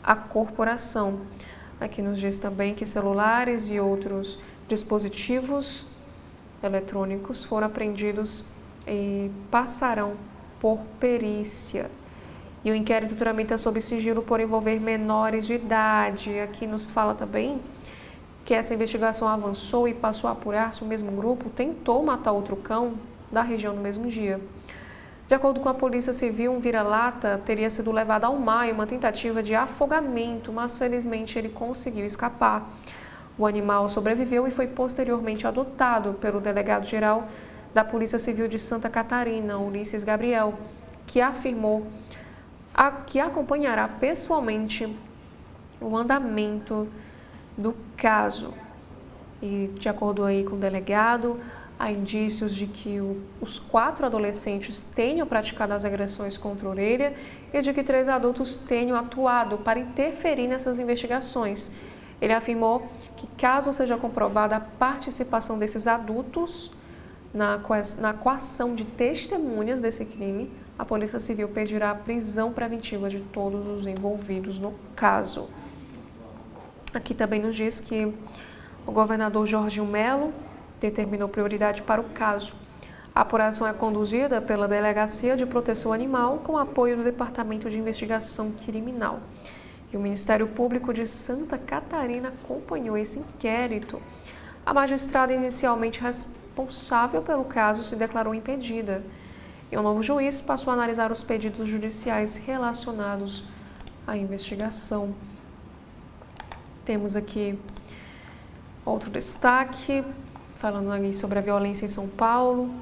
a corporação. Aqui nos diz também que celulares e outros dispositivos eletrônicos foram apreendidos e passarão por perícia. E o inquérito tramita sob sigilo por envolver menores de idade. Aqui nos fala também que essa investigação avançou e passou a apurar se o mesmo grupo tentou matar outro cão da região no mesmo dia. De acordo com a Polícia Civil, um vira-lata teria sido levado ao mar em uma tentativa de afogamento, mas felizmente ele conseguiu escapar. O animal sobreviveu e foi posteriormente adotado pelo delegado-geral da Polícia Civil de Santa Catarina, Ulisses Gabriel, que afirmou que acompanhará pessoalmente o andamento do caso. E, de acordo aí com o delegado, Há indícios de que os 4 adolescentes tenham praticado as agressões contra a orelha e de que 3 adultos tenham atuado para interferir nessas investigações. Ele afirmou que, caso seja comprovada a participação desses adultos na coação de testemunhas desse crime, a Polícia Civil pedirá a prisão preventiva de todos os envolvidos no caso. Aqui também nos diz que o governador Jorginho Melo determinou prioridade para o caso. A apuração é conduzida pela Delegacia de Proteção Animal com apoio do Departamento de Investigação Criminal. E o Ministério Público de Santa Catarina acompanhou esse inquérito. A magistrada inicialmente responsável pelo caso se declarou impedida. E o novo juiz passou a analisar os pedidos judiciais relacionados à investigação. Temos aqui outro destaque, falando ali sobre a violência em São Paulo.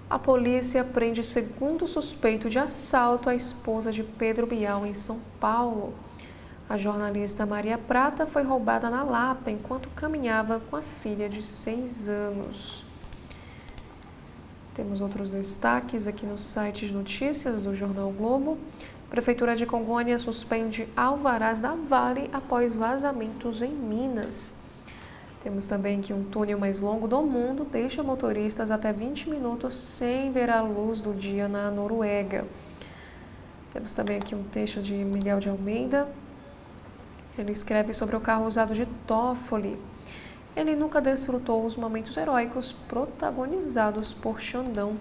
A polícia prende segundo suspeito de assalto à esposa de Pedro Bial em São Paulo. A jornalista Maria Prata foi roubada na Lapa enquanto caminhava com a filha de 6 anos. Temos outros destaques aqui no site de notícias do Jornal Globo. Prefeitura de Congonhas suspende alvarás da Vale após vazamentos em Minas. Temos também que um túnel mais longo do mundo deixa motoristas até 20 minutos sem ver a luz do dia na Noruega. Temos também aqui um texto de Miguel de Almeida. Ele escreve sobre o carro usado de Toffoli. Ele nunca desfrutou os momentos heróicos protagonizados por Xandão.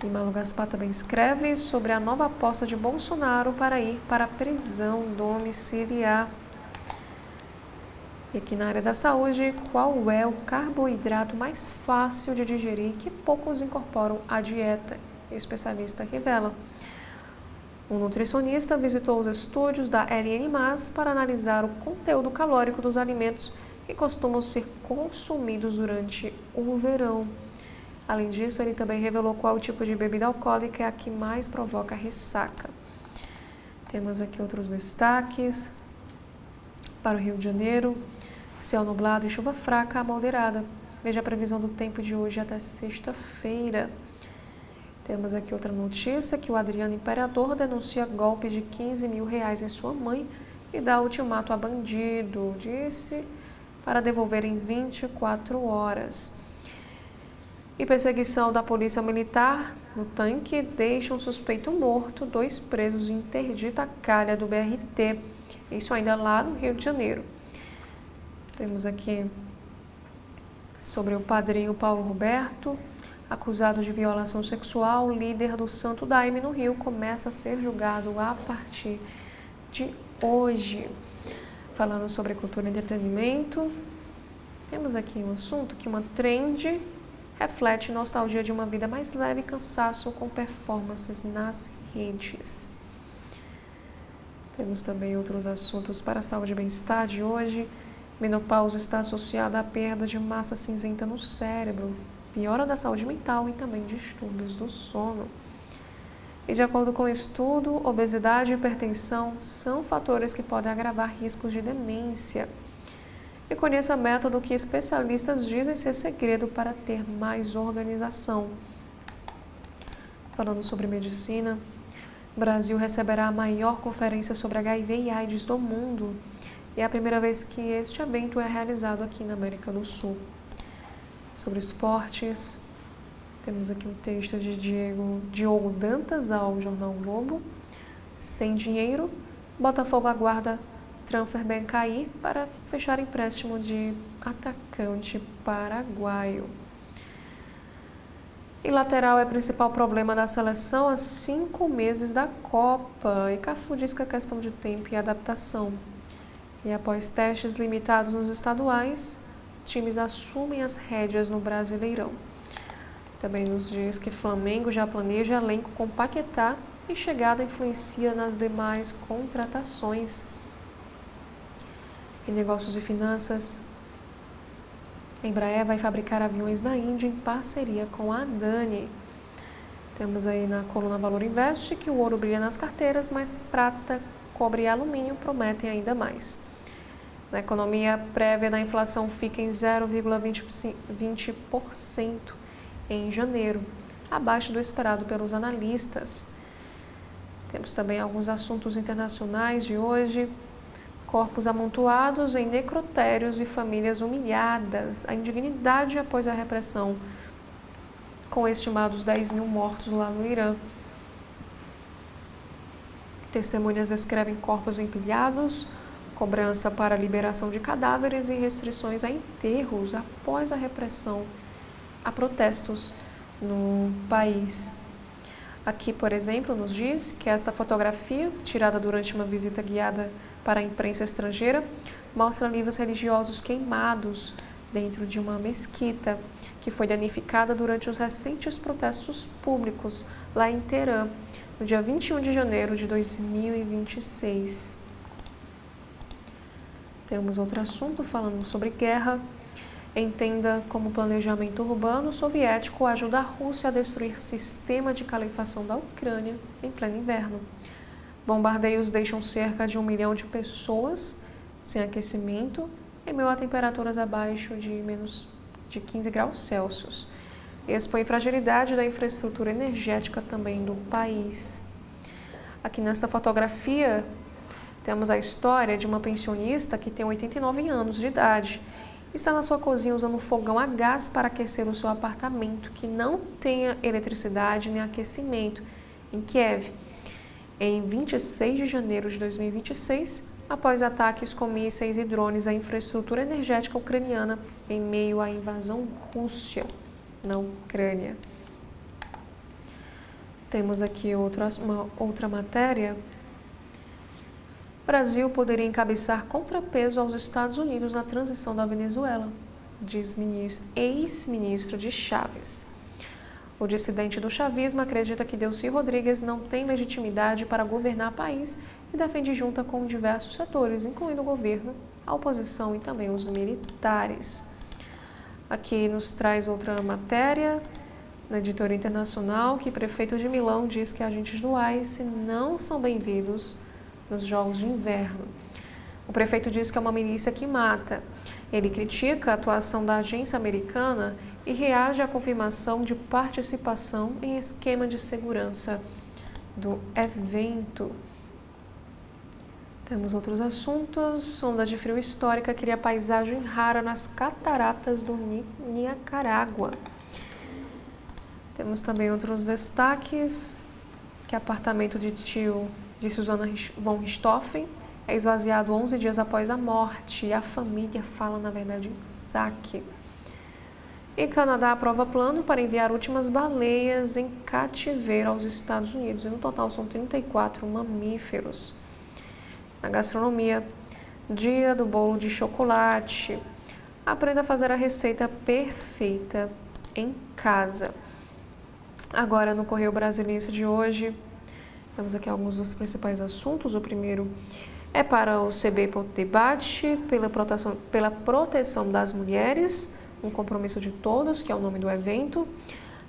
E Malu Gaspar também escreve sobre a nova aposta de Bolsonaro para ir para a prisão domiciliar. E aqui na área da saúde, qual é o carboidrato mais fácil de digerir que poucos incorporam à dieta? O especialista revela. Um nutricionista visitou os estúdios da LN+, para analisar o conteúdo calórico dos alimentos que costumam ser consumidos durante o verão. Além disso, ele também revelou qual tipo de bebida alcoólica é a que mais provoca ressaca. Temos aqui outros destaques. Para o Rio de Janeiro, céu nublado e chuva fraca a moderada. Veja a previsão do tempo de hoje até sexta-feira. Temos aqui outra notícia, que o Adriano Imperador denuncia golpe de R$15 mil em sua mãe e dá ultimato a bandido, disse, para devolver em 24 horas. E perseguição da polícia militar no tanque deixa um suspeito morto, 2 presos interdita a calha do BRT. Isso ainda lá no Rio de Janeiro. Temos aqui sobre o padrinho Paulo Roberto, acusado de violação sexual, líder do Santo Daime no Rio, começa a ser julgado a partir de hoje. Falando sobre cultura e entretenimento, temos aqui um assunto que uma trend reflete nostalgia de uma vida mais leve e cansaço com performances nas redes. Temos também outros assuntos para a saúde e bem-estar de hoje. Menopausa está associada à perda de massa cinzenta no cérebro, piora da saúde mental e também distúrbios do sono. E de acordo com o estudo, obesidade e hipertensão são fatores que podem agravar riscos de demência. E conheça método que especialistas dizem ser segredo para ter mais organização. Falando sobre medicina, o Brasil receberá a maior conferência sobre HIV e AIDS do mundo. E é a primeira vez que este evento é realizado aqui na América do Sul. Sobre esportes, temos aqui um texto de Diogo Dantas ao Jornal Globo. Sem dinheiro, Botafogo aguarda transfer ban cair para fechar empréstimo de atacante paraguaio. E lateral é principal problema da seleção há 5 meses da Copa. E Cafu diz que é questão de tempo e adaptação. E após testes limitados nos estaduais, times assumem as rédeas no Brasileirão. Também nos diz que Flamengo já planeja elenco com Paquetá e chegada influencia nas demais contratações. Em negócios e finanças, Embraer vai fabricar aviões na Índia em parceria com a Adani. Temos aí na coluna Valor Invest que o ouro brilha nas carteiras, mas prata, cobre e alumínio prometem ainda mais. Na economia, a prévia da inflação fica em 0,20% em janeiro, abaixo do esperado pelos analistas. Temos também alguns assuntos internacionais de hoje. Corpos amontoados em necrotérios e famílias humilhadas. A indignidade após a repressão, com estimados 10 mil mortos lá no Irã. Testemunhas descrevem corpos empilhados, cobrança para liberação de cadáveres e restrições a enterros após a repressão a protestos no país. Aqui, por exemplo, nos diz que esta fotografia, tirada durante uma visita guiada para a imprensa estrangeira, mostra livros religiosos queimados dentro de uma mesquita que foi danificada durante os recentes protestos públicos lá em Teherã, no dia 21 de janeiro de 2026. Temos outro assunto falando sobre guerra. Entenda como planejamento urbano soviético ajuda a Rússia a destruir sistema de calefação da Ucrânia em pleno inverno. Bombardeios deixam cerca de 1 milhão de pessoas sem aquecimento em meio a temperaturas abaixo de menos de 15 graus Celsius. Expõe fragilidade da infraestrutura energética também do país. Aqui nesta fotografia temos a história de uma pensionista que tem 89 anos de idade. Está na sua cozinha usando um fogão a gás para aquecer o seu apartamento, que não tenha eletricidade nem aquecimento, em Kiev, em 26 de janeiro de 2026, após ataques com mísseis e drones à infraestrutura energética ucraniana em meio à invasão russa na Ucrânia. Temos aqui uma outra matéria. Brasil poderia encabeçar contrapeso aos Estados Unidos na transição da Venezuela, diz ex-ministro de Chaves. O dissidente do chavismo acredita que Delcy Rodrigues não tem legitimidade para governar o país e defende junta com diversos setores, incluindo o governo, a oposição e também os militares. Aqui nos traz outra matéria na editoria internacional que prefeito de Milão diz que agentes do ICE não são bem-vindos nos Jogos de Inverno. O prefeito diz que é uma milícia que mata. Ele critica a atuação da agência americana e reage à confirmação de participação em esquema de segurança do evento. Temos outros assuntos. Onda de frio histórica cria paisagem rara nas cataratas do Nicarágua. Temos também outros destaques, que apartamento de tio de Susana von Richthofen é esvaziado 11 dias após a morte e a família fala, na verdade, em saque. E Canadá aprova plano para enviar últimas baleias em cativeiro aos Estados Unidos. E no total são 34 mamíferos. Na gastronomia, dia do bolo de chocolate. Aprenda a fazer a receita perfeita em casa. Agora, no Correio Brasiliense de hoje, temos aqui alguns dos principais assuntos. O primeiro é para o CB.debate pela proteção das mulheres, um compromisso de todos, que é o nome do evento.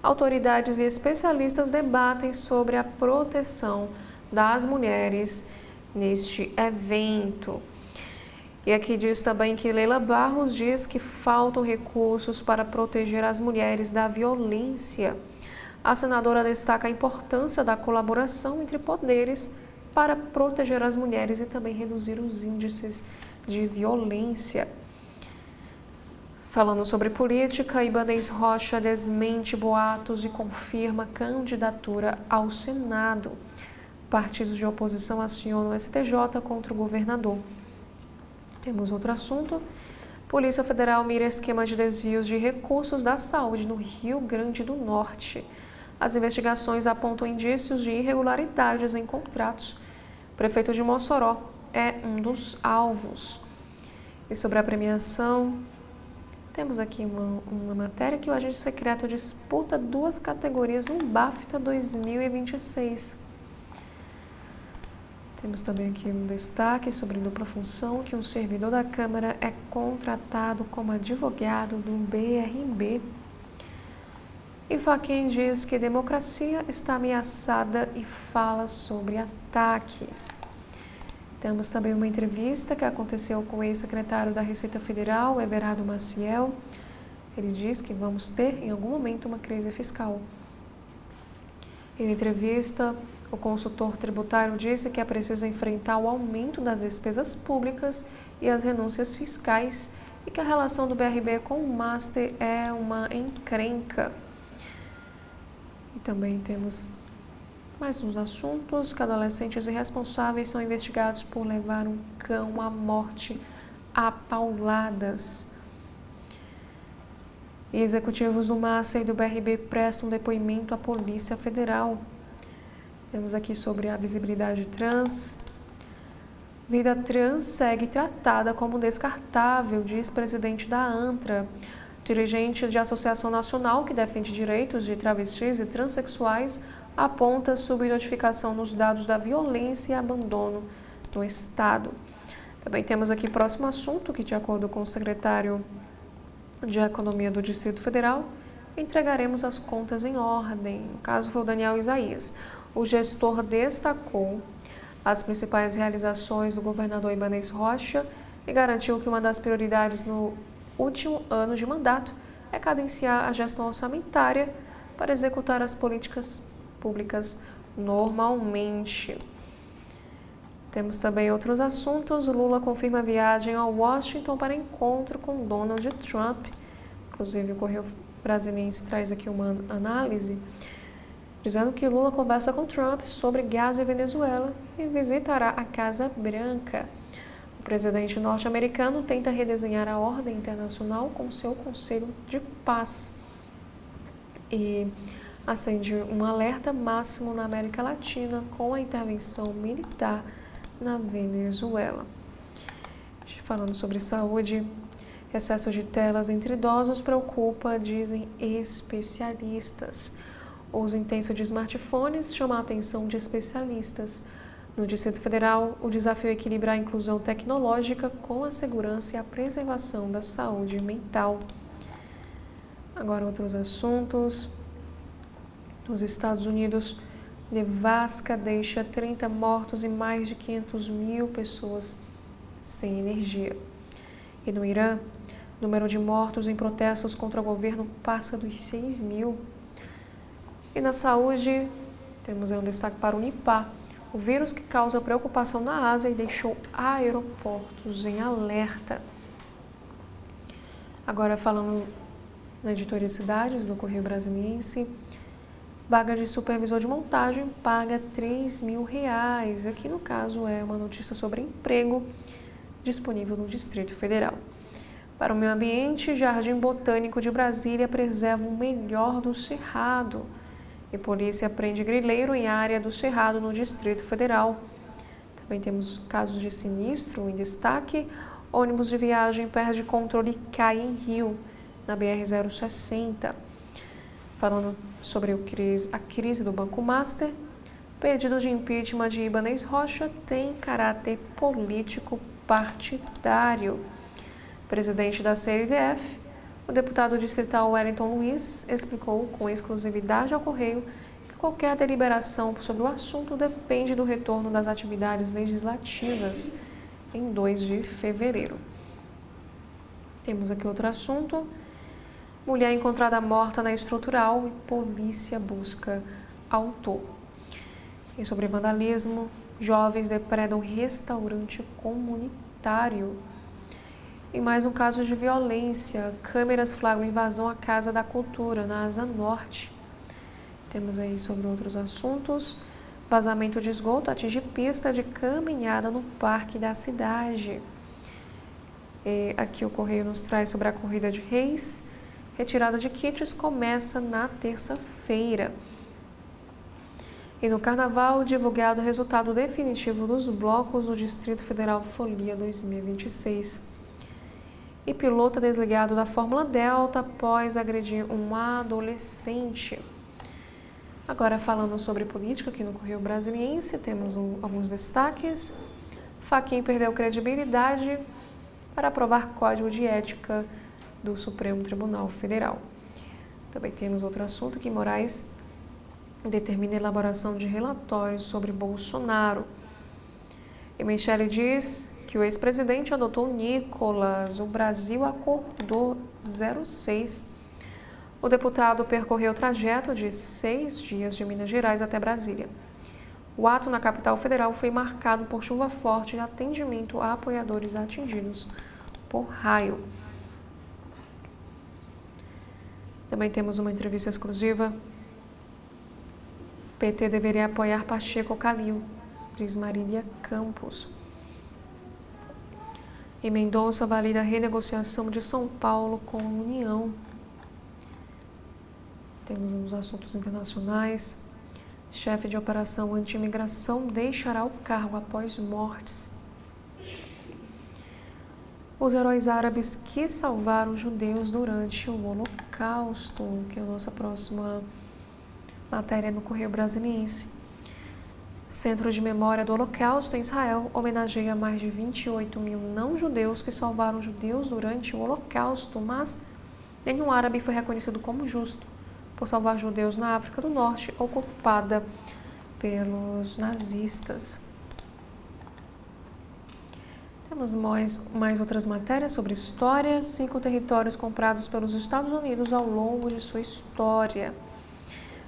Autoridades e especialistas debatem sobre a proteção das mulheres neste evento. E aqui diz também que Leila Barros diz que faltam recursos para proteger as mulheres da violência. A senadora destaca a importância da colaboração entre poderes para proteger as mulheres e também reduzir os índices de violência. Falando sobre política, Ibanez Rocha desmente boatos e confirma candidatura ao Senado. Partidos de oposição acionam o STJ contra o governador. Temos outro assunto. Polícia Federal mira esquema de desvios de recursos da saúde no Rio Grande do Norte. As investigações apontam indícios de irregularidades em contratos. O prefeito de Mossoró é um dos alvos. E sobre a premiação, temos aqui uma matéria que o agente secreto disputa 2 categorias no BAFTA 2026. Temos também aqui um destaque sobre dupla função, que um servidor da Câmara é contratado como advogado do BRB. E Fachin diz que a democracia está ameaçada e fala sobre ataques. Temos também uma entrevista que aconteceu com o ex-secretário da Receita Federal, Everardo Maciel. Ele diz que vamos ter, em algum momento, uma crise fiscal. Em entrevista, o consultor tributário disse que é preciso enfrentar o aumento das despesas públicas e as renúncias fiscais e que a relação do BRB com o Master é uma encrenca. E também temos mais uns assuntos, que adolescentes irresponsáveis são investigados por levar um cão à morte a pauladas. E executivos do Master e do BRB prestam depoimento à Polícia Federal. Temos aqui sobre a visibilidade trans. Vida trans segue tratada como descartável, diz presidente da ANTRA. Dirigente de Associação Nacional que defende direitos de travestis e transexuais aponta subnotificação nos dados da violência e abandono no Estado. Também temos aqui próximo assunto que, de acordo com o secretário de Economia do Distrito Federal, entregaremos as contas em ordem. O caso foi o Daniel Isaías. O gestor destacou as principais realizações do governador Ibanez Rocha e garantiu que uma das prioridades no último ano de mandato é cadenciar a gestão orçamentária para executar as políticas públicas normalmente. Temos também outros assuntos. Lula confirma viagem a Washington para encontro com Donald Trump. Inclusive, o Correio Brasiliense traz aqui uma análise dizendo que Lula conversa com Trump sobre gás e Venezuela e visitará a Casa Branca. O presidente norte-americano tenta redesenhar a ordem internacional com seu Conselho de Paz e acende um alerta máximo na América Latina com a intervenção militar na Venezuela. Falando sobre saúde, excesso de telas entre idosos preocupa, dizem especialistas. O uso intenso de smartphones chama a atenção de especialistas. No Distrito Federal, o desafio é equilibrar a inclusão tecnológica com a segurança e a preservação da saúde mental. Agora, outros assuntos. Nos Estados Unidos, nevasca deixa 30 mortos e mais de 500 mil pessoas sem energia. E no Irã, o número de mortos em protestos contra o governo passa dos 6 mil. E na saúde, temos aí um destaque para o Nipah, o vírus que causa preocupação na Ásia e deixou aeroportos em alerta. Agora falando na editoria Cidades, do Correio Brasiliense, vaga de supervisor de montagem paga R$3.000. Aqui no caso é uma notícia sobre emprego disponível no Distrito Federal. Para o meio ambiente, Jardim Botânico de Brasília preserva o melhor do Cerrado. E polícia prende grileiro em área do Cerrado no Distrito Federal. Também temos casos de sinistro em destaque. Ônibus de viagem perde controle e cai em rio, na BR-060. Falando sobre a crise do Banco Master, pedido de impeachment de Ibanez Rocha tem caráter político partidário. Presidente da CNDF, o deputado distrital Wellington Luiz explicou com exclusividade ao Correio que qualquer deliberação sobre o assunto depende do retorno das atividades legislativas em 2 de fevereiro. Temos aqui outro assunto. Mulher encontrada morta na estrutural e polícia busca autor. E sobre vandalismo, jovens depredam restaurante comunitário. E mais um caso de violência, câmeras flagram invasão à Casa da Cultura, na Asa Norte. Temos aí sobre outros assuntos. Vazamento de esgoto atinge pista de caminhada no Parque da Cidade. E aqui o Correio nos traz sobre a Corrida de Reis. Retirada de kits começa na terça-feira. E no Carnaval, divulgado o resultado definitivo dos blocos do Distrito Federal Folia 2026. E piloto desligado da Fórmula Delta após agredir um adolescente. Agora falando sobre política aqui no Correio Brasiliense, temos alguns destaques. Fachin perdeu credibilidade para aprovar Código de Ética do Supremo Tribunal Federal. Também temos outro assunto que Moraes determina a elaboração de relatórios sobre Bolsonaro. E Michele diz que o ex-presidente adotou Nicolas. O Brasil acordou 06. O deputado percorreu o trajeto de 6 dias de Minas Gerais até Brasília. O ato na capital federal foi marcado por chuva forte e atendimento a apoiadores atingidos por raio. Também temos uma entrevista exclusiva. PT deveria apoiar Pacheco Calil, diz Marília Campos. E Mendonça valida a renegociação de São Paulo com a União. Temos os assuntos internacionais. Chefe de operação anti-imigração deixará o cargo após mortes. Os heróis árabes que salvaram judeus durante o Holocausto, que é a nossa próxima matéria no Correio Brasiliense. Centro de Memória do Holocausto em Israel homenageia mais de 28 mil não-judeus que salvaram judeus durante o Holocausto, mas nenhum árabe foi reconhecido como justo por salvar judeus na África do Norte, ocupada pelos nazistas. Temos mais outras matérias sobre história. 5 territórios comprados pelos Estados Unidos ao longo de sua história.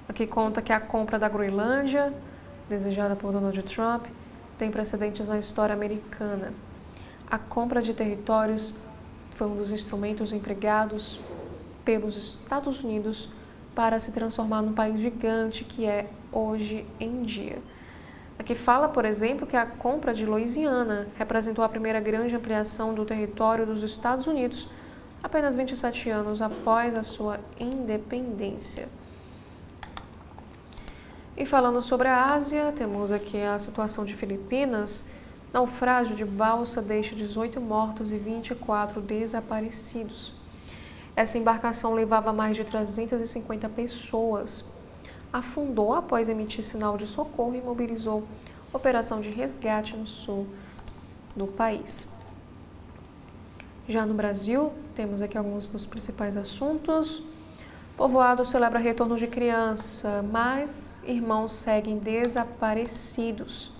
Aqui conta que a compra da Groenlândia, desejada por Donald Trump, tem precedentes na história americana. A compra de territórios foi um dos instrumentos empregados pelos Estados Unidos para se transformar num país gigante que é hoje em dia. Aqui fala, por exemplo, que a compra de Louisiana representou a primeira grande ampliação do território dos Estados Unidos, apenas 27 anos após a sua independência. E falando sobre a Ásia, temos aqui a situação de Filipinas. Naufrágio de balsa deixa 18 mortos e 24 desaparecidos. Essa embarcação levava mais de 350 pessoas. Afundou após emitir sinal de socorro e mobilizou operação de resgate no sul do país. Já no Brasil, temos aqui alguns dos principais assuntos. Povoado celebra retorno de criança, mas irmãos seguem desaparecidos.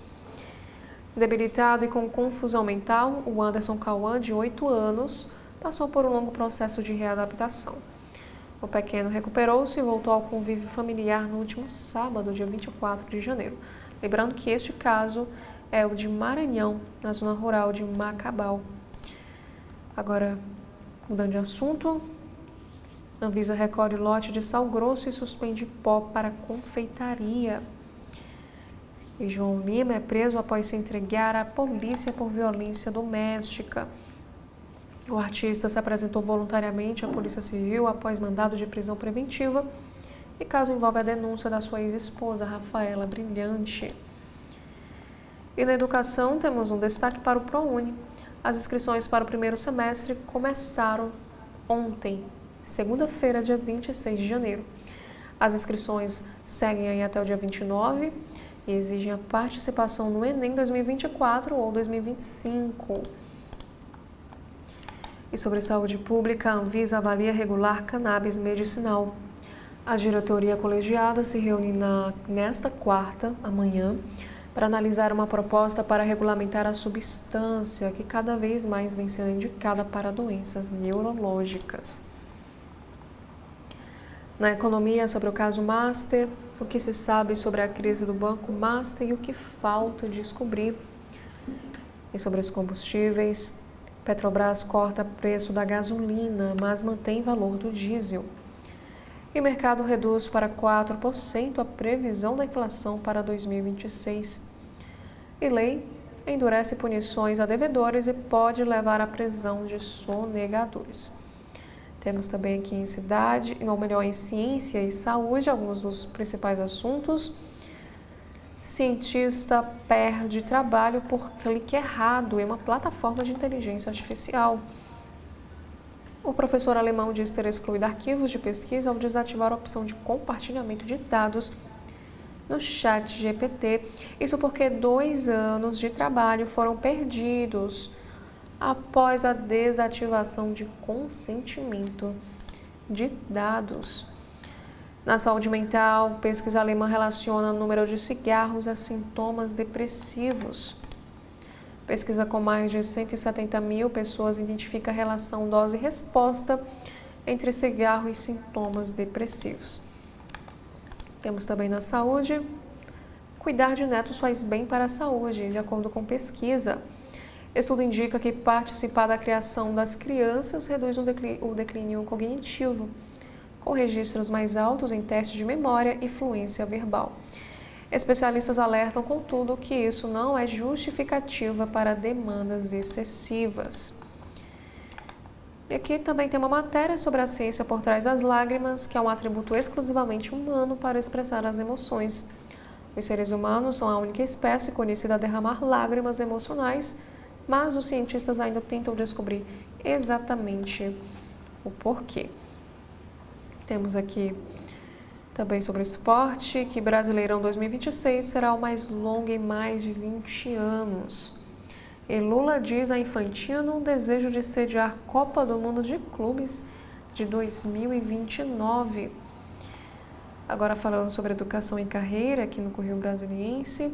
Debilitado e com confusão mental, o Anderson Cauã, de 8 anos, passou por um longo processo de readaptação. O pequeno recuperou-se e voltou ao convívio familiar no último sábado, dia 24 de janeiro. Lembrando que este caso é o de Maranhão, na zona rural de Macabal. Agora, mudando de assunto, Anvisa recolhe lote de sal grosso e suspende pó para confeitaria. E João Lima é preso após se entregar à polícia por violência doméstica. O artista se apresentou voluntariamente à Polícia Civil após mandado de prisão preventiva e caso envolve a denúncia da sua ex-esposa, Rafaela Brilhante. E na educação temos um destaque para o ProUni. As inscrições para o primeiro semestre começaram ontem, segunda-feira, dia 26 de janeiro. As inscrições seguem aí até o dia 29 e exigem a participação no Enem 2024 ou 2025. E sobre saúde pública, a Anvisa avalia regular cannabis medicinal. A diretoria colegiada se reúne nesta quarta, amanhã, para analisar uma proposta para regulamentar a substância que cada vez mais vem sendo indicada para doenças neurológicas. Na economia, sobre o caso Master, o que se sabe sobre a crise do Banco Master e o que falta descobrir. E sobre os combustíveis, Petrobras corta preço da gasolina, mas mantém valor do diesel. E o mercado reduz para 4% a previsão da inflação para 2026. E lei endurece punições a devedores e pode levar à prisão de sonegadores. Temos também aqui em em ciência e saúde, alguns dos principais assuntos. Cientista perde trabalho por clique errado em uma plataforma de inteligência artificial. O professor alemão diz ter excluído arquivos de pesquisa ao desativar a opção de compartilhamento de dados no ChatGPT. Isso porque 2 anos de trabalho foram perdidos após a desativação de consentimento de dados. Na saúde mental, pesquisa alemã relaciona o número de cigarros a sintomas depressivos. Pesquisa com mais de 170 mil pessoas identifica a relação dose-resposta entre cigarro e sintomas depressivos. Temos também na saúde, cuidar de netos faz bem para a saúde, de acordo com pesquisa. Estudo indica que participar da criação das crianças reduz o declínio cognitivo, com registros mais altos em testes de memória e fluência verbal. Especialistas alertam, contudo, que isso não é justificativa para demandas excessivas. E aqui também tem uma matéria sobre a ciência por trás das lágrimas, que é um atributo exclusivamente humano para expressar as emoções. Os seres humanos são a única espécie conhecida a derramar lágrimas emocionais, mas os cientistas ainda tentam descobrir exatamente o porquê. Temos aqui também sobre esporte, que Brasileirão 2026 será o mais longo em mais de 20 anos. E Lula diz a Infantino o desejo de sediar Copa do Mundo de Clubes de 2029. Agora falando sobre educação e carreira aqui no Correio Brasiliense.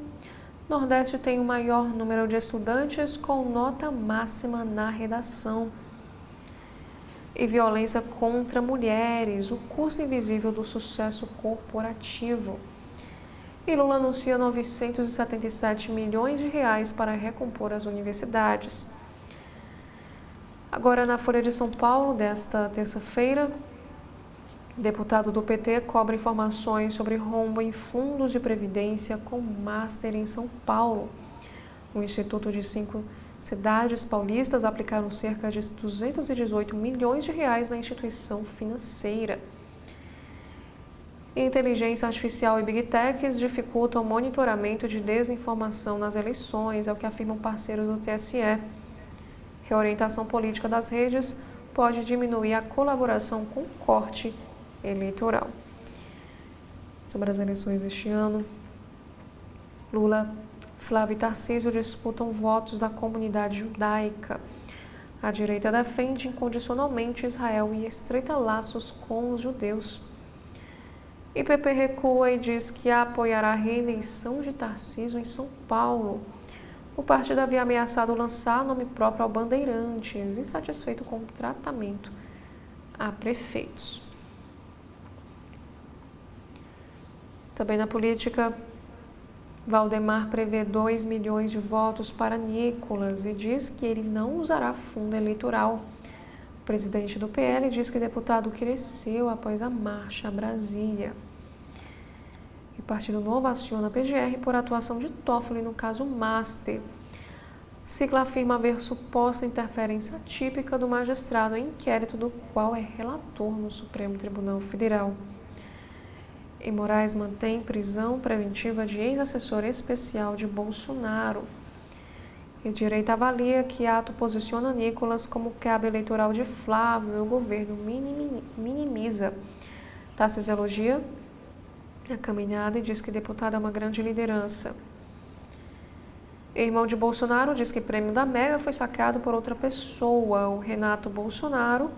Nordeste tem o maior número de estudantes com nota máxima na redação. E violência contra mulheres, o custo invisível do sucesso corporativo. E Lula anuncia 977 milhões de reais para recompor as universidades. Agora na Folha de São Paulo, desta terça-feira, deputado do PT cobra informações sobre rombo em fundos de previdência com Master em São Paulo. O Instituto de 5 cidades paulistas aplicaram cerca de 218 milhões de reais na instituição financeira. Inteligência artificial e Big Techs dificultam o monitoramento de desinformação nas eleições, é o que afirmam parceiros do TSE. Reorientação política das redes pode diminuir a colaboração com corte eleitoral. Sobre as eleições deste ano, Lula, Flávio e Tarcísio disputam votos da comunidade judaica. A direita defende incondicionalmente Israel e estreita laços com os judeus. E PP recua e diz que apoiará a reeleição de Tarcísio em São Paulo. O partido havia ameaçado lançar nome próprio ao Bandeirantes, insatisfeito com o tratamento a prefeitos. Também na política, Valdemar prevê 2 milhões de votos para Nicolas e diz que ele não usará fundo eleitoral. O presidente do PL diz que o deputado cresceu após a marcha a Brasília. E o Partido Novo aciona a PGR por atuação de Toffoli no caso Master. Sigla afirma haver suposta interferência atípica do magistrado em inquérito do qual é relator no Supremo Tribunal Federal. E Moraes mantém prisão preventiva de ex-assessor especial de Bolsonaro. E direita avalia que ato posiciona Nicolas como cabo eleitoral de Flávio e o governo minimiza. Tarcísio elogia a caminhada e diz que deputado é uma grande liderança. Irmão de Bolsonaro diz que prêmio da Mega foi sacado por outra pessoa. O Renato Bolsonaro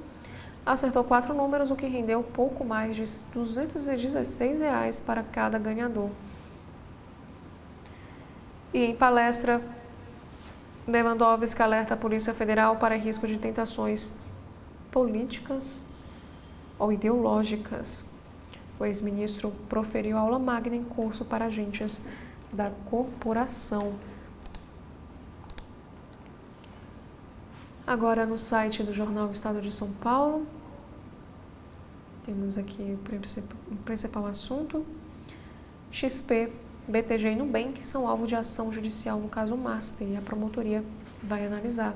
acertou 4 números, o que rendeu pouco mais de R$ 216 reais para cada ganhador. E em palestra, Lewandowski alerta a Polícia Federal para risco de tentações políticas ou ideológicas. O ex-ministro proferiu aula magna em curso para agentes da corporação. Agora no site do jornal Estado de São Paulo, temos aqui o principal assunto. XP, BTG e Nubank são alvo de ação judicial no caso Master e a promotoria vai analisar.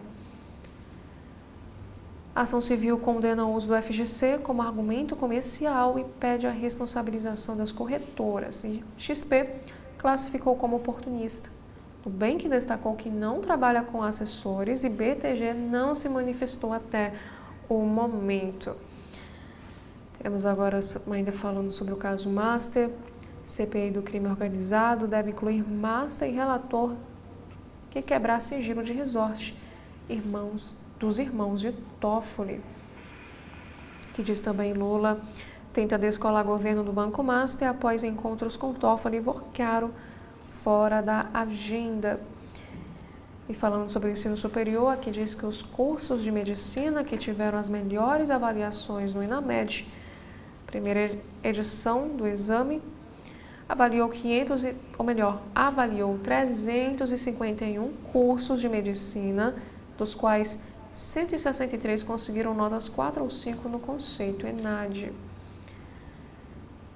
A ação civil condena o uso do FGC como argumento comercial e pede a responsabilização das corretoras. E XP classificou como oportunista. Nubank destacou que não trabalha com assessores e BTG não se manifestou até o momento. Temos agora ainda falando sobre o caso Master. CPI do crime organizado deve incluir Master e relator que quebrar sigilo de resort dos irmãos de Toffoli. Que diz também Lula tenta descolar governo do Banco Master após encontros com Toffoli e Vorcaro fora da agenda. E falando sobre o ensino superior, aqui diz que os cursos de medicina que tiveram as melhores avaliações no INAMED, primeira edição do exame, avaliou 351 cursos de medicina, dos quais 163 conseguiram notas 4 ou 5 no conceito ENAD.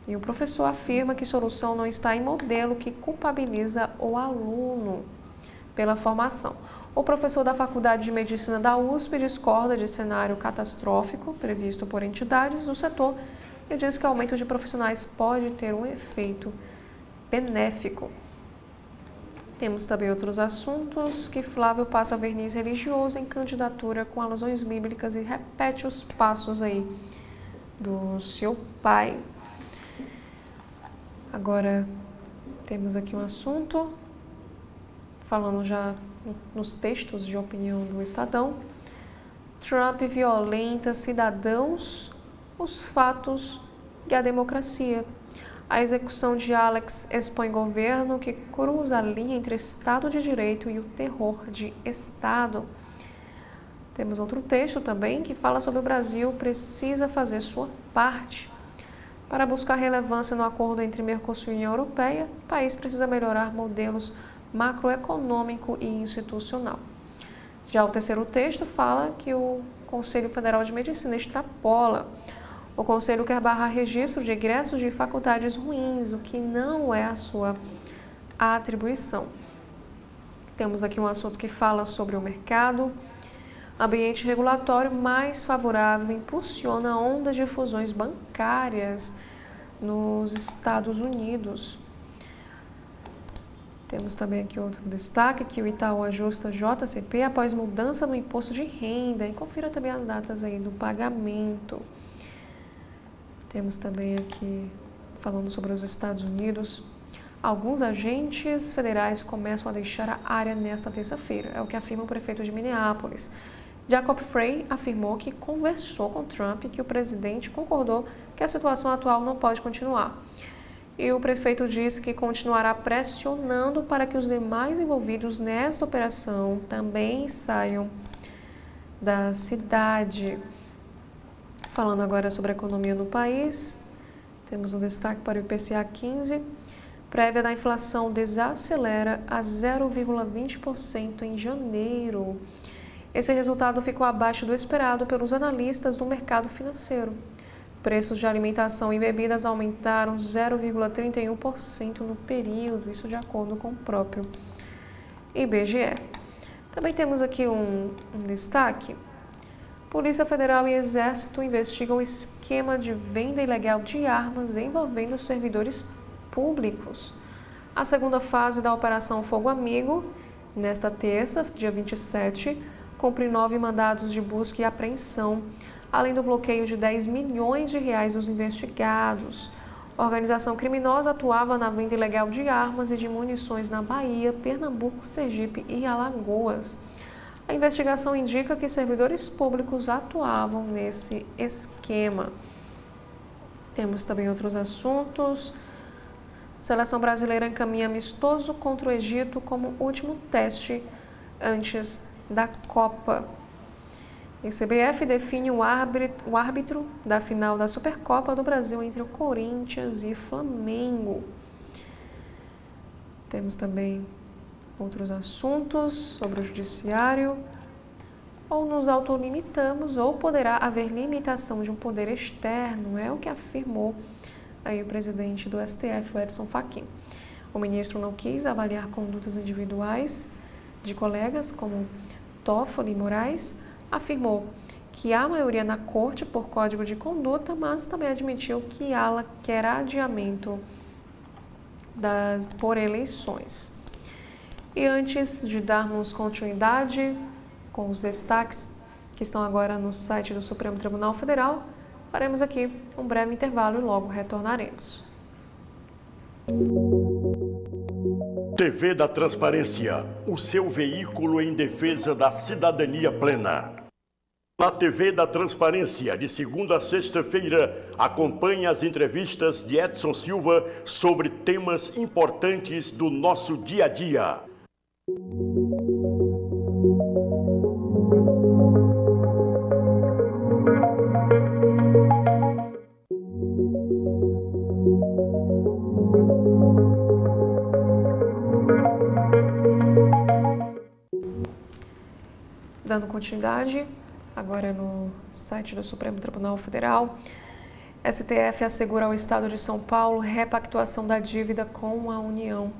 E o professor afirma que solução não está em modelo que culpabiliza o aluno pela formação. O professor da Faculdade de Medicina da USP discorda de cenário catastrófico previsto por entidades do setor e diz que o aumento de profissionais pode ter um efeito benéfico. Temos também outros assuntos, que Flávio passa verniz religioso em candidatura com alusões bíblicas e repete os passos aí do seu pai. Agora, temos aqui um assunto, falando já nos textos de opinião do Estadão. Trump violenta cidadãos, os fatos e a democracia. A execução de Alex expõe governo que cruza a linha entre Estado de Direito e o terror de Estado. Temos outro texto também que fala sobre o Brasil precisa fazer sua parte. Para buscar relevância no acordo entre Mercosul e União Europeia, o país precisa melhorar modelos macroeconômico e institucional. Já o terceiro texto fala que o Conselho Federal de Medicina extrapola. O Conselho quer barrar registro de egressos de faculdades ruins, o que não é a sua atribuição. Temos aqui um assunto que fala sobre o mercado. Ambiente regulatório mais favorável impulsiona a onda de fusões bancárias nos Estados Unidos. Temos também aqui outro destaque, que o Itaú ajusta JCP após mudança no imposto de renda. E confira também as datas aí do pagamento. Temos também aqui, falando sobre os Estados Unidos, alguns agentes federais começam a deixar a área nesta terça-feira. É o que afirma o prefeito de Minneapolis. Jacob Frey afirmou que conversou com Trump e que o presidente concordou que a situação atual não pode continuar. E o prefeito disse que continuará pressionando para que os demais envolvidos nesta operação também saiam da cidade. Falando agora sobre a economia no país, temos um destaque para o IPCA 15. Prévia da inflação desacelera a 0,20% em janeiro. Esse resultado ficou abaixo do esperado pelos analistas do mercado financeiro. Preços de alimentação e bebidas aumentaram 0,31% no período, isso de acordo com o próprio IBGE. Também temos aqui um destaque. Polícia Federal e Exército investigam o esquema de venda ilegal de armas envolvendo servidores públicos. A segunda fase da Operação Fogo Amigo, nesta terça, dia 27, cumpre 9 mandados de busca e apreensão, além do bloqueio de 10 milhões de reais dos investigados. A organização criminosa atuava na venda ilegal de armas e de munições na Bahia, Pernambuco, Sergipe e Alagoas. A investigação indica que servidores públicos atuavam nesse esquema. Temos também outros assuntos. Seleção brasileira encaminha amistoso contra o Egito como último teste antes da Copa. E CBF define o árbitro da final da Supercopa do Brasil entre o Corinthians e Flamengo. Temos também outros assuntos sobre o judiciário. Ou nos autolimitamos ou poderá haver limitação de um poder externo, é o que afirmou aí o presidente do STF, o Edson Fachin. O ministro não quis avaliar condutas individuais de colegas como Toffoli e Moraes, afirmou que há maioria na corte por código de conduta, mas também admitiu que ela quer adiamento por eleições. E antes de darmos continuidade com os destaques que estão agora no site do Supremo Tribunal Federal, faremos aqui um breve intervalo e logo retornaremos. TV da Transparência, o seu veículo em defesa da cidadania plena. Na TV da Transparência, de segunda a sexta-feira, acompanhe as entrevistas de Edson Silva sobre temas importantes do nosso dia a dia. Dando continuidade, agora no site do Supremo Tribunal Federal, STF assegura ao Estado de São Paulo repactuação da dívida com a União.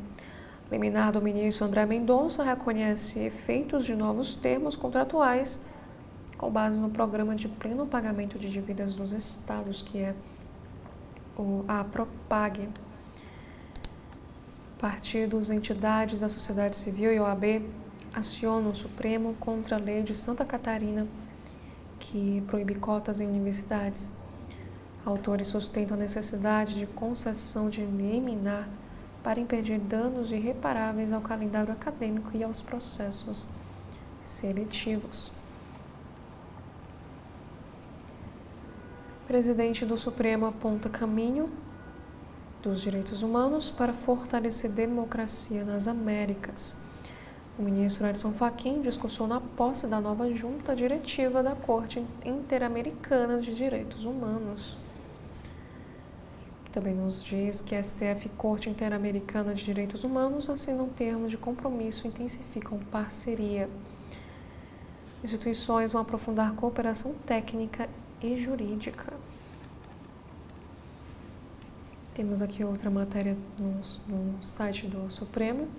Liminar do ministro André Mendonça reconhece efeitos de novos termos contratuais com base no programa de pleno pagamento de dívidas dos estados, que é a Propag. Partidos, entidades da sociedade civil e OAB acionam o Supremo contra a lei de Santa Catarina, que proíbe cotas em universidades. Autores sustentam a necessidade de concessão de liminar para impedir danos irreparáveis ao calendário acadêmico e aos processos seletivos. Presidente do Supremo aponta caminho dos direitos humanos para fortalecer democracia nas Américas. O ministro Edson Fachin discursou na posse da nova junta diretiva da Corte Interamericana de Direitos Humanos. Também nos diz que a STF e Corte Interamericana de Direitos Humanos assinam termos de compromisso e intensificam parceria. Instituições vão aprofundar cooperação técnica e jurídica. Temos aqui outra matéria no site do Supremo,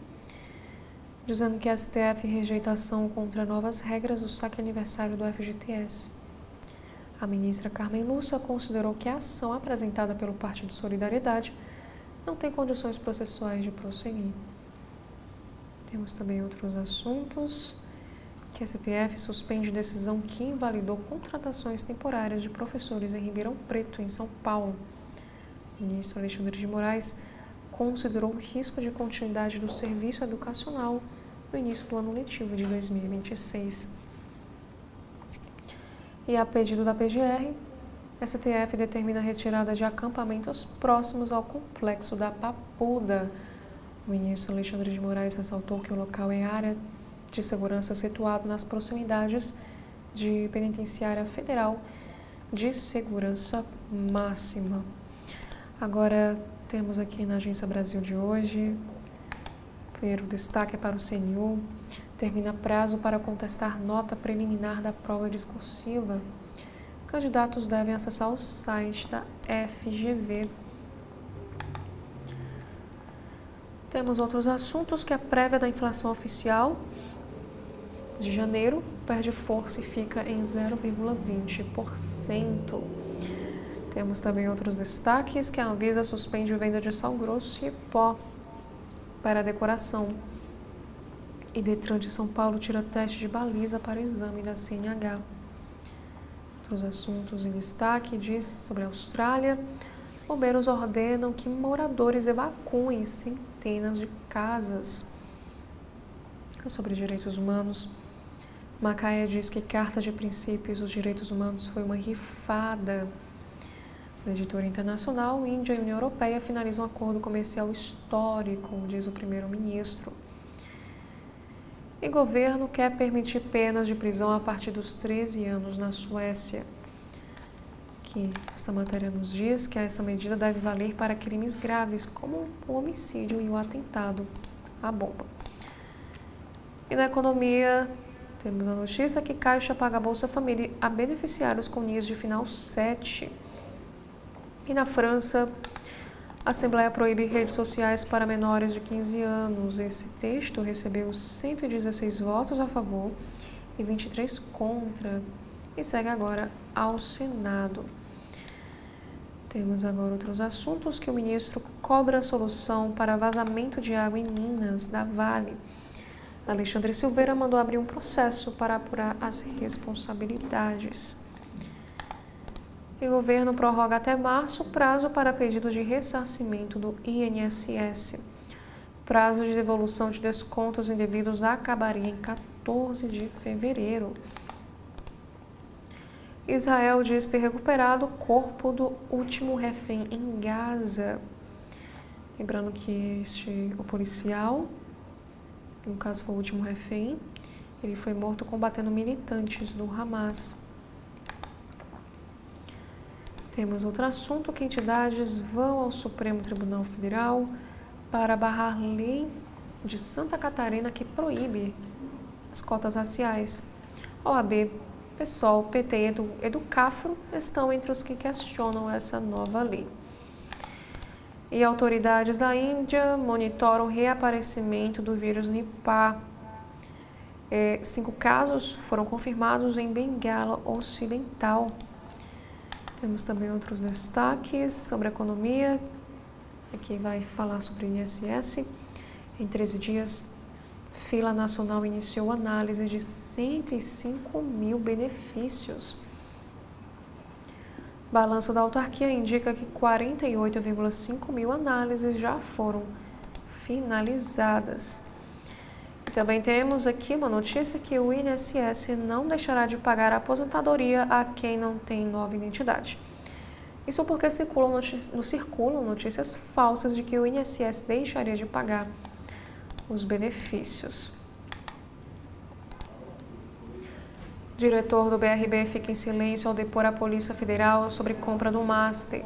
dizendo que a STF rejeita ação contra novas regras do saque aniversário do FGTS. A ministra Carmen Lúcia considerou que a ação apresentada pelo Partido Solidariedade não tem condições processuais de prosseguir. Temos também outros assuntos, que a STF suspende decisão que invalidou contratações temporárias de professores em Ribeirão Preto, em São Paulo. O ministro Alexandre de Moraes considerou o risco de continuidade do serviço educacional no início do ano letivo de 2026. E a pedido da PGR, STF determina a retirada de acampamentos próximos ao complexo da Papuda. O ministro Alexandre de Moraes ressaltou que o local é área de segurança situado nas proximidades de penitenciária federal de segurança máxima. Agora temos aqui na Agência Brasil de hoje, primeiro destaque é para o CNU, termina prazo para contestar nota preliminar da prova discursiva. Candidatos devem acessar o site da FGV. Temos outros assuntos, que a prévia da inflação oficial de janeiro perde força e fica em 0,20%. Temos também outros destaques, que a Anvisa suspende a venda de sal grosso e pó para decoração. E Detran de São Paulo tira teste de baliza para exame da CNH. Outros assuntos em destaque, diz sobre a Austrália. Bombeiros ordenam que moradores evacuem centenas de casas. Sobre direitos humanos, Macaé diz que Carta de Princípios dos Direitos Humanos foi uma rifada. Na editora internacional, Índia e União Europeia finalizam um acordo comercial histórico, diz o primeiro-ministro. E governo quer permitir penas de prisão a partir dos 13 anos na Suécia. Que esta matéria nos diz que essa medida deve valer para crimes graves, como o homicídio e o atentado à bomba. E na economia, temos a notícia que Caixa paga a Bolsa Família a beneficiários com NIS de final 7. E na França, a Assembleia proíbe redes sociais para menores de 15 anos. Esse texto recebeu 116 votos a favor e 23 contra e segue agora ao Senado. Temos agora outros assuntos, que o ministro cobra solução para vazamento de água em Minas, da Vale. Alexandre Silveira mandou abrir um processo para apurar as responsabilidades. E o governo prorroga até março o prazo para pedido de ressarcimento do INSS. Prazo de devolução de descontos indevidos acabaria em 14 de fevereiro. Israel diz ter recuperado o corpo do último refém em Gaza. Lembrando que o policial, no caso foi o último refém, ele foi morto combatendo militantes do Hamas. Temos outro assunto, que entidades vão ao Supremo Tribunal Federal para barrar lei de Santa Catarina que proíbe as cotas raciais. OAB, PSOL, PT e Educafro estão entre os que questionam essa nova lei. E autoridades da Índia monitoram o reaparecimento do vírus Nipah. 5 casos foram confirmados em Bengala Ocidental. Temos também outros destaques sobre a economia. Aqui vai falar sobre o INSS. Em 13 dias, Fila Nacional iniciou análise de 105 mil benefícios. Balanço da autarquia indica que 48,5 mil análises já foram finalizadas. E também temos aqui uma notícia que o INSS não deixará de pagar a aposentadoria a quem não tem nova identidade. Isso porque circulam notícias falsas de que o INSS deixaria de pagar os benefícios. Diretor do BRB fica em silêncio ao depor a Polícia Federal sobre compra do Master.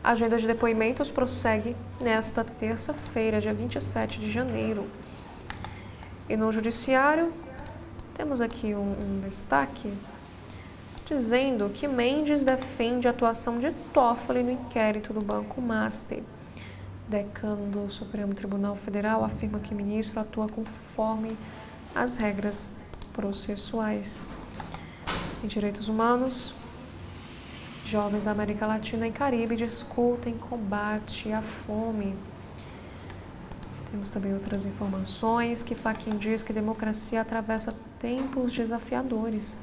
A agenda de depoimentos prossegue nesta terça-feira, dia 27 de janeiro. E no Judiciário, temos aqui um destaque dizendo que Mendes defende a atuação de Toffoli no inquérito do Banco Master. Decano do Supremo Tribunal Federal afirma que o ministro atua conforme as regras processuais. Em direitos humanos, jovens da América Latina e Caribe discutem combate à fome. Temos também outras informações que Fachin diz que a democracia atravessa tempos desafiadores.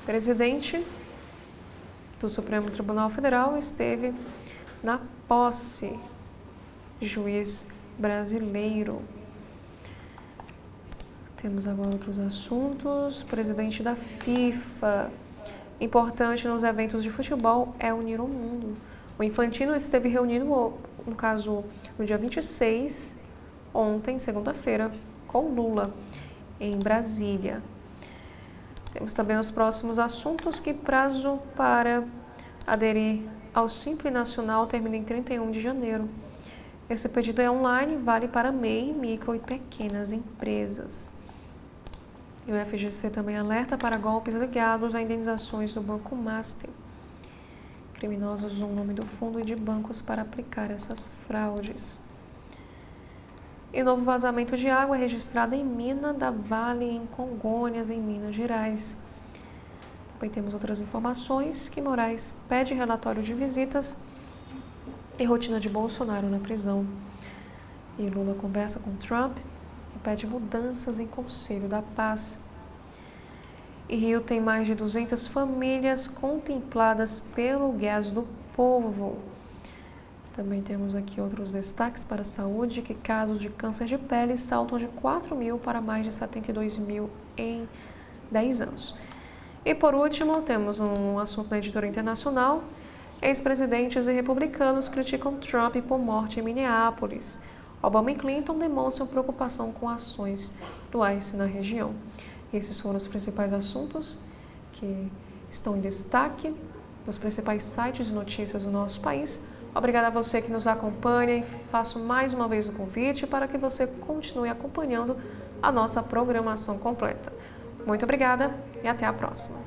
O presidente do Supremo Tribunal Federal esteve na posse de juiz brasileiro. Temos agora outros assuntos. O presidente da FIFA. Importante nos eventos de futebol é unir o mundo. O Infantino esteve reunido, no caso, no dia 26, ontem, segunda-feira, com Lula, em Brasília. Temos também os próximos assuntos que prazo para aderir ao Simples Nacional termina em 31 de janeiro. Esse pedido é online, vale para MEI, micro e pequenas empresas. E o FGC também alerta para golpes ligados a indenizações do Banco Master. Criminosos usam o nome do fundo e de bancos para aplicar essas fraudes. E novo vazamento de água registrado em mina da Vale, em Congonhas, em Minas Gerais. Também temos outras informações que Moraes pede relatório de visitas e rotina de Bolsonaro na prisão. E Lula conversa com Trump e pede mudanças em Conselho da Paz. E Rio tem mais de 200 famílias contempladas pelo Gás do Povo. Também temos aqui outros destaques para a saúde, que casos de câncer de pele saltam de 4 mil para mais de 72 mil em 10 anos. E por último, temos um assunto na editora internacional. Ex-presidentes e republicanos criticam Trump por morte em Minneapolis. Obama e Clinton demonstram preocupação com ações do ICE na região. Esses foram os principais assuntos que estão em destaque nos principais sites de notícias do nosso país. Obrigada a você que nos acompanha e faço mais uma vez o convite para que você continue acompanhando a nossa programação completa. Muito obrigada e até a próxima.